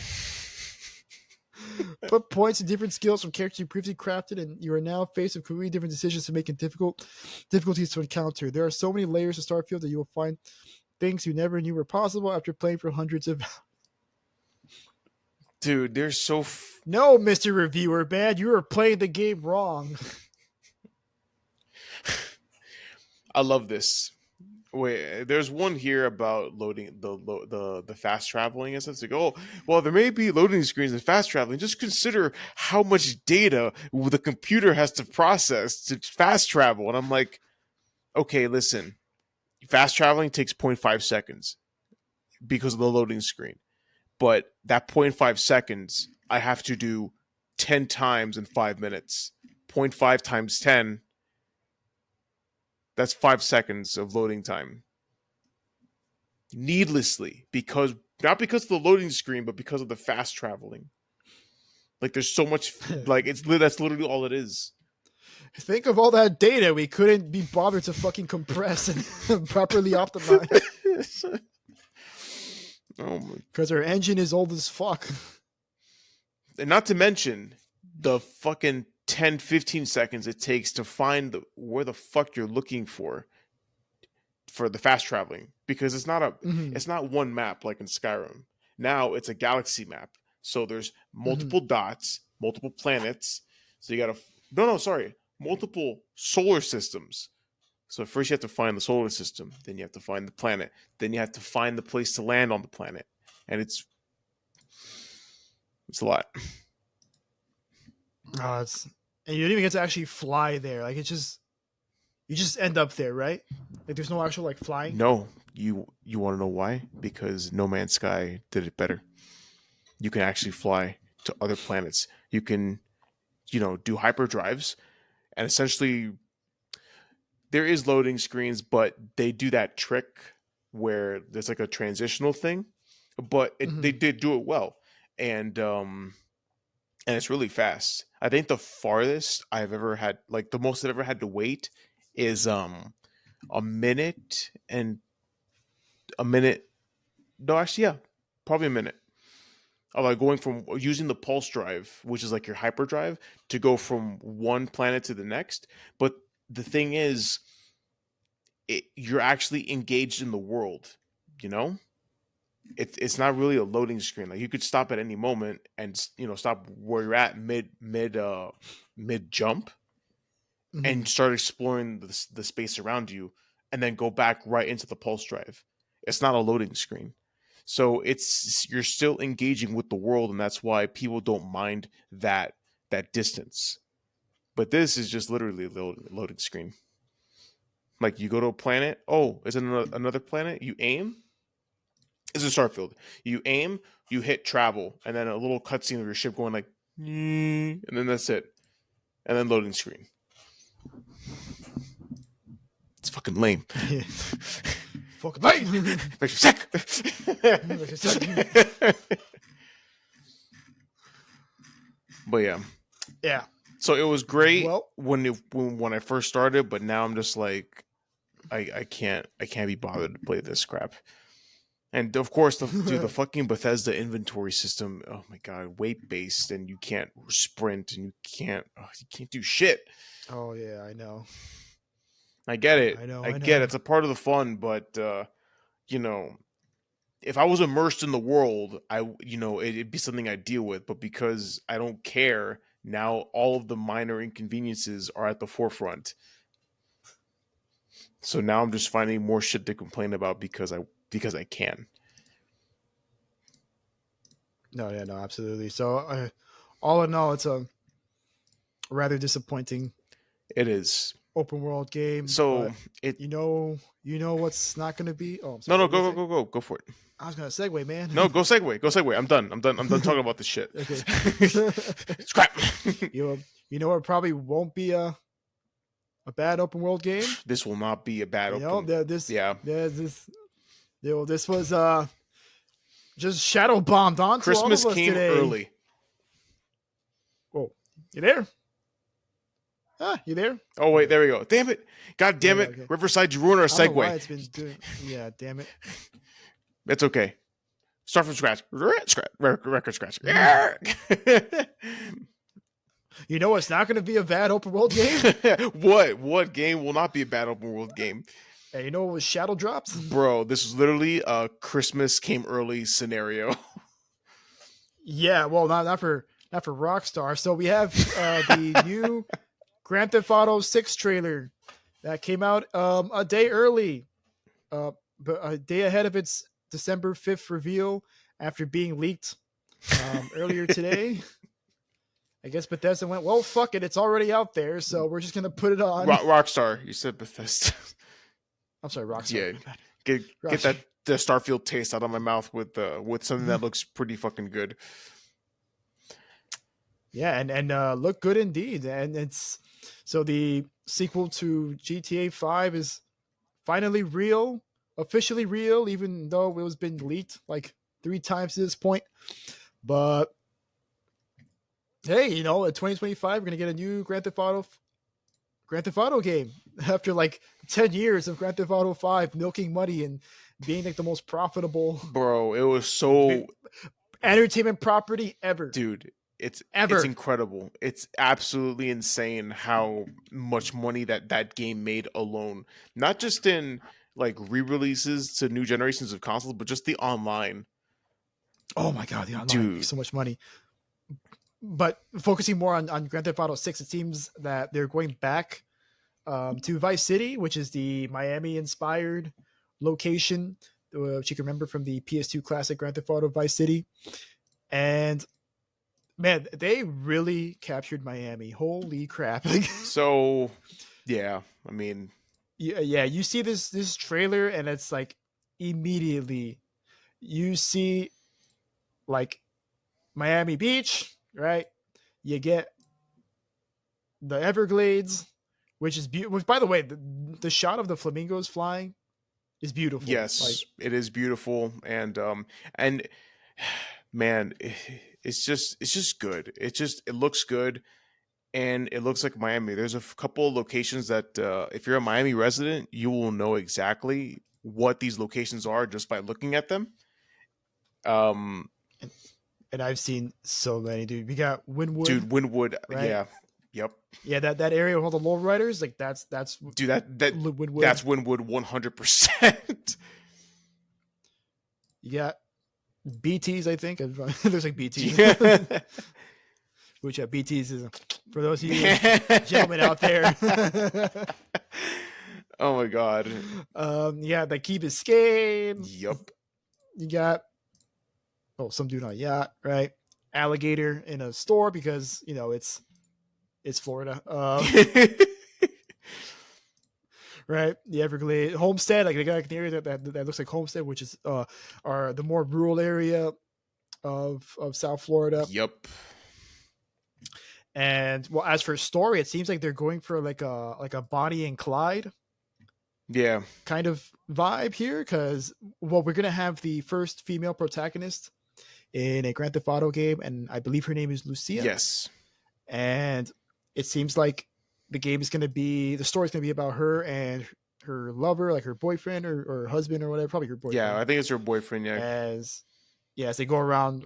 Put points in different skills from characters you previously crafted, and you are now faced with completely different decisions to make and difficulties to encounter. There are so many layers of Starfield that you will find things you never knew were possible after playing for hundreds of hours. Dude, they're so. No, Mr. Reviewer, bad. You are playing the game wrong. I love this. Wait, there's one here about loading the fast traveling and stuff. It's like, oh, well, there may be loading screens and fast traveling. Just consider how much data the computer has to process to fast travel. And I'm like, okay, listen, fast traveling takes zero point 0.5 seconds because of the loading screen. But that 0 0.5 seconds, I have to do 10 times in 5 minutes. 0.5 times 10, that's 5 seconds of loading time. Needlessly, not because of the loading screen, but because of the fast traveling. Like, there's so much, like, that's literally all it is. Think of all that data we couldn't be bothered to fucking compress and properly optimize. Oh my. because our engine is old as fuck. And not to mention the fucking 10, 15 seconds it takes to find where the fuck you're looking for the fast traveling, because Hmm. it's not one map like in Skyrim. Now it's a galaxy map. So there's Hmm. multiple dots, multiple planets. So you got to no, sorry, multiple solar systems. So first you have to find the solar system, then you have to find the planet, then you have to find the place to land on the planet. And it's a lot. It's, and you don't even get to actually fly there. Like, it's just you just end up there, right? Like, there's no actual like flying. No, you want to know why? Because No Man's Sky did it better. You can actually fly to other planets. You can, do hyperdrives, and essentially there is loading screens, but they do that trick where there's like a transitional thing, but they Hmm. did do it well, and and it's really fast. I think the farthest I've ever had, like the most I've ever had to wait, is a minute and a minute. No, actually, yeah, probably a minute. Of like going from using the pulse drive, which is like your hyperdrive, to go from one planet to the next. But the thing is, you're actually engaged in the world. You know, it's not really a loading screen. Like you could stop at any moment and stop where you're at mid jump Hmm. and start exploring the space around you, and then go back right into the pulse drive. It's not a loading screen. So you're still engaging with the world, and that's why people don't mind that distance. But this is just literally a loading screen. Like you go to a planet, oh, is it another planet? You aim, it's a Starfield. You aim, you hit travel, and then a little cutscene of your ship going like, and then that's it, and then loading screen. It's fucking lame. Yeah. Fuck right. Makes me sick. But yeah, Yeah. so it was great Well, when I first started, but now I'm just like, I can't be bothered to play this crap. And of course, the fucking Bethesda inventory system. Oh my god, weight based, and you can't sprint, and you can't do shit. oh yeah, I know. I get it. I know. I I get it. know. It's a part of the fun, but you know, if I was immersed in the world, it'd be something I deal with. But because I don't care now, all of the minor inconveniences are at the forefront. So now I'm just finding more shit to complain about because I can. No, yeah, no, absolutely. So, all in all, it's a rather disappointing It is. open world game. So But it you know what's not going to be. Oh, I'm no, sorry. no, What were you go gonna go say? go go go for it. I was going to segue, man. No, go segue. I'm done talking about this shit. Okay. Scrap. You know what probably won't be a bad open world game. This will not be a bad open. Yeah, This this was just shadow bombed onto all Christmas of us came today. early. Oh, you there? You there? Oh wait, Okay. there we go. Damn it! God Yeah, damn yeah, it! okay. Riverside, you ruined our I don't know why segue. it's been doing. Yeah, damn it. It's okay. Start from scratch. Record scratch. You know it's not going to be a bad open world game? What game will not be a bad open world game? Hey, you know what was Shadow Drops? Bro, this is literally a Christmas came early scenario. Yeah, well, not for Rockstar. So we have the new Grand Theft Auto 6 trailer that came out a day early, but a day ahead of its December 5th reveal after being leaked earlier today. I guess Bethesda went, well, fuck it, it's already out there, so we're just gonna put it on. Rockstar, you said Bethesda. I'm sorry, Rockstar. Yeah, My bad. get Rockstar. that the Starfield taste out of my mouth with something that looks pretty fucking good. Yeah, and look good indeed. And it's so the sequel to GTA 5 is finally real, officially real, even though it was been leaked like 3 times to this point. But hey, in 2025 we're gonna get a new Grand Theft Auto game after like 10 years of Grand Theft Auto 5 milking money and being like the most profitable Bro, it was so, entertainment property ever. dude, it's Ever. incredible. It's absolutely insane how much money that game made alone. Not just in like re-releases to new generations of consoles, but just the online. Oh my god, the online makes Dude, so much money. But focusing more on Grand Theft Auto 6, it seems that they're going back to Vice City, which is the Miami inspired location, which you can remember from the PS2 classic Grand Theft Auto Vice City. And man, they really captured Miami. Holy crap. so yeah, I mean, Yeah, you see this trailer and it's like immediately you see like Miami Beach, right? You get the Everglades, which is beautiful. Which, by the way, the shot of the flamingos flying is beautiful. Like, yes, it is beautiful, and man, it's just good. It looks good, and it looks like Miami. There's a couple of locations that if you're a Miami resident, you will know exactly what these locations are just by looking at them. Um, and, and I've seen so many, dude. We got Wynwood, dude, Wynwood, right? yeah, yep, Yeah, that area with all the lowriders, like that's dude, Wynwood. that's Wynwood 100%. You got BTs, I think. There's like Yeah. BTs, which BTs is for those of you gentlemen out there. Oh my god. You got the Key Biscayne. Yup. You got some dude on a yacht, right? Alligator in a store because it's Florida. Right, the Everglades Homestead, like they got like the area that looks like Homestead, which is are the more rural area of South Florida. Yup. And well, as for story, it seems like they're going for like a Bonnie and Clyde Yeah. kind of vibe here, because well, we're gonna have the first female protagonist in a Grand Theft Auto game, and I believe her name is Lucia. Yes. And it seems like the story's gonna be about her and her lover, like her boyfriend or husband or whatever, probably her Yeah, boyfriend, I think it's her boyfriend, yeah. as they go around,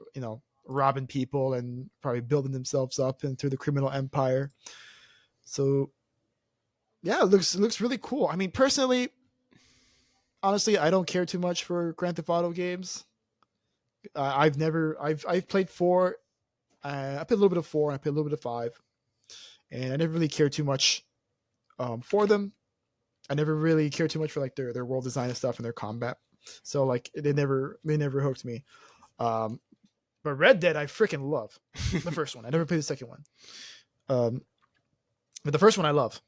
robbing people and probably building themselves up into the criminal empire. So yeah, it looks really cool. I mean, personally, honestly, I don't care too much for Grand Theft Auto games. I've played four. I played a little bit of four. And I played a little bit of five, and I never really cared too much for them. I never really cared too much for like their world design and stuff and their combat. So like they never hooked me. But Red Dead I freaking love. The first one. I never played the second one. But the first one I love.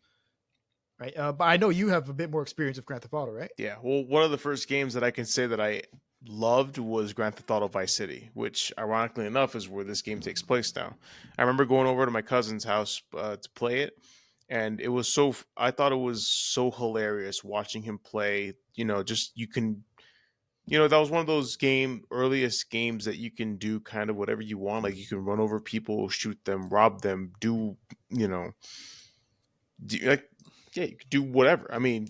Right. But I know you have a bit more experience with Grand Theft Auto, right? Yeah. Well, one of the first games that I can say that I loved was Grand Theft Auto Vice City, which ironically enough is where this game takes place now. I remember going over to my cousin's house to play it, and it was I thought it was so hilarious watching him play. Just that was one of those earliest games that you can do kind of whatever you want. Like you can run over people, shoot them, rob them, like, yeah, you could do whatever. I mean,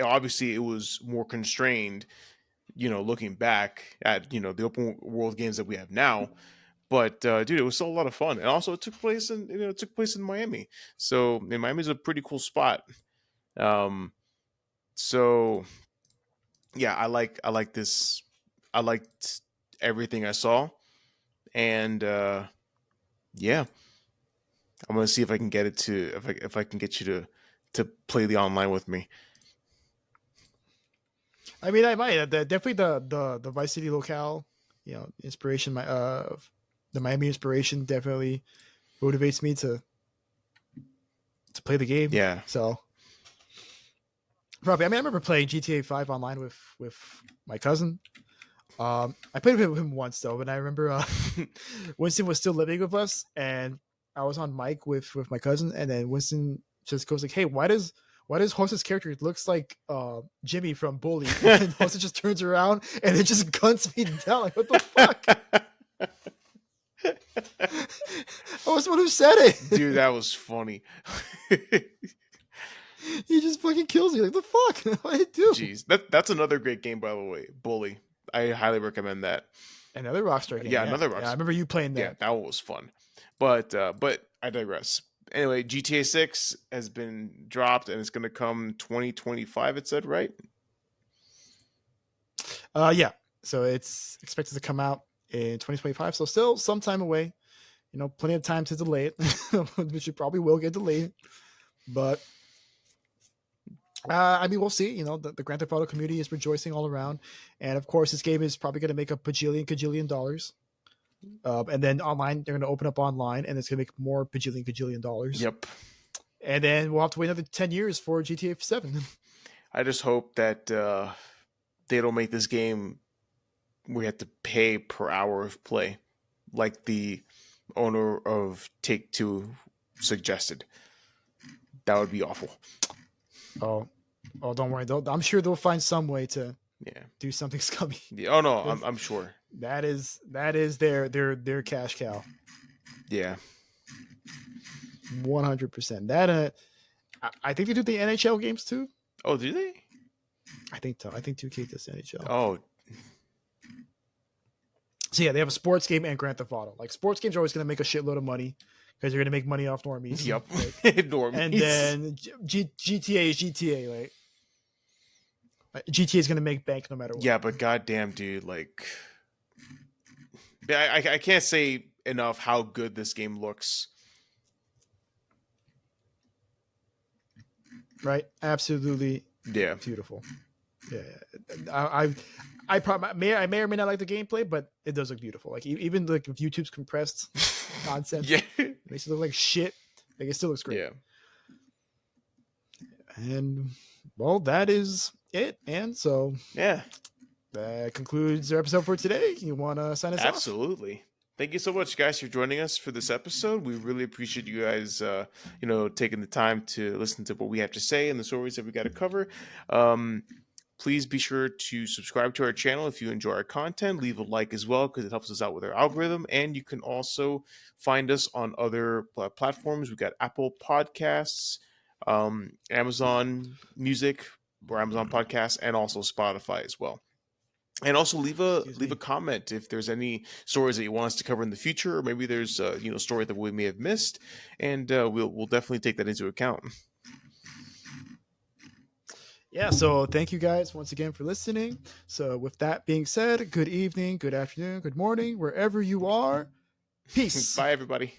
obviously it was more constrained, looking back at, the open world games that we have now. But dude, it was still a lot of fun. And also it took place in Miami. So, and Miami's a pretty cool spot. Um, so yeah, I like this. I liked everything I saw. And yeah, I'm gonna see if I can get it to if I can get you to play the online with me. I mean, I might. Definitely the Vice City locale, inspiration. The Miami inspiration definitely motivates me to play the game. Yeah. So probably. I mean, I remember playing GTA 5 online with my cousin. I played with him once though, and I remember Winston was still living with us, and I was on mic with my cousin, and then Winston just goes like, "Hey, why does Host's character looks like Jimmy from Bully?" And Host just turns around and it just guns me down. Like, what the fuck? I was the one who said it. Dude, that was funny. he just fucking kills you. Like the fuck? What did I do? Jeez, that's another great game, by the way. Bully. I highly recommend that. Another Rockstar game. Yeah, Yeah, another yeah. I Rocks. remember you playing Yeah, that. that one was fun. But I digress. Anyway, GTA 6 has been dropped and it's going to come 2025. It said, right? Yeah. So it's expected to come out in 2025. So still some time away. You know, plenty of time to delay it, which it probably will get delayed. But I mean, we'll see. You know, the Grand Theft Auto community is rejoicing all around, and of course, this game is probably going to make a bajillion dollars. And then online, they're going to open up online, and it's going to make more bajillion dollars. Yep. And then we'll have to wait another 10 years for GTA 7. I just hope that they don't make this game where you have to pay per hour of play, like the owner of Take Two suggested. That would be awful. Oh, don't worry. I'm sure they'll find some way to Yeah. do something scummy. Yeah. Oh no, I'm sure. That is their cash cow. Yeah. 100%. That I think they do the NHL games too. Oh, do they? I think so. I think 2K does NHL. Oh, So yeah, they have a sports game and Grand Theft Auto. Like sports games are always going to make a shitload of money because you're going to make money off normies. yep. Right? Normies. And then GTA is GTA. Like GTA is going to make bank no matter what. Yeah, but goddamn, dude, like, I can't say enough how good this game looks. Right? Absolutely. Yeah. Beautiful. Yeah. I probably may or may not like the gameplay, but it does look beautiful. Like even like if YouTube's compressed nonsense, Yeah. it makes it look like shit. Like it still looks great. Yeah. And well, that is it. And so Yeah. that concludes our episode for today. You want to sign us off? Absolutely. Thank you so much, guys, for joining us for this episode. We really appreciate you guys, taking the time to listen to what we have to say and the stories that we got to cover. Please be sure to subscribe to our channel if you enjoy our content. Leave a like as well because it helps us out with our algorithm. And you can also find us on other platforms. We've got Apple Podcasts, Amazon Music or Amazon Podcasts, and also Spotify as well. And also leave a comment if there's any stories that you want us to cover in the future, or maybe there's a story that we may have missed, and we'll definitely take that into account. Yeah, so thank you guys once again for listening. So with that being said, good evening, good afternoon, good morning, wherever you are. Peace. Bye, everybody.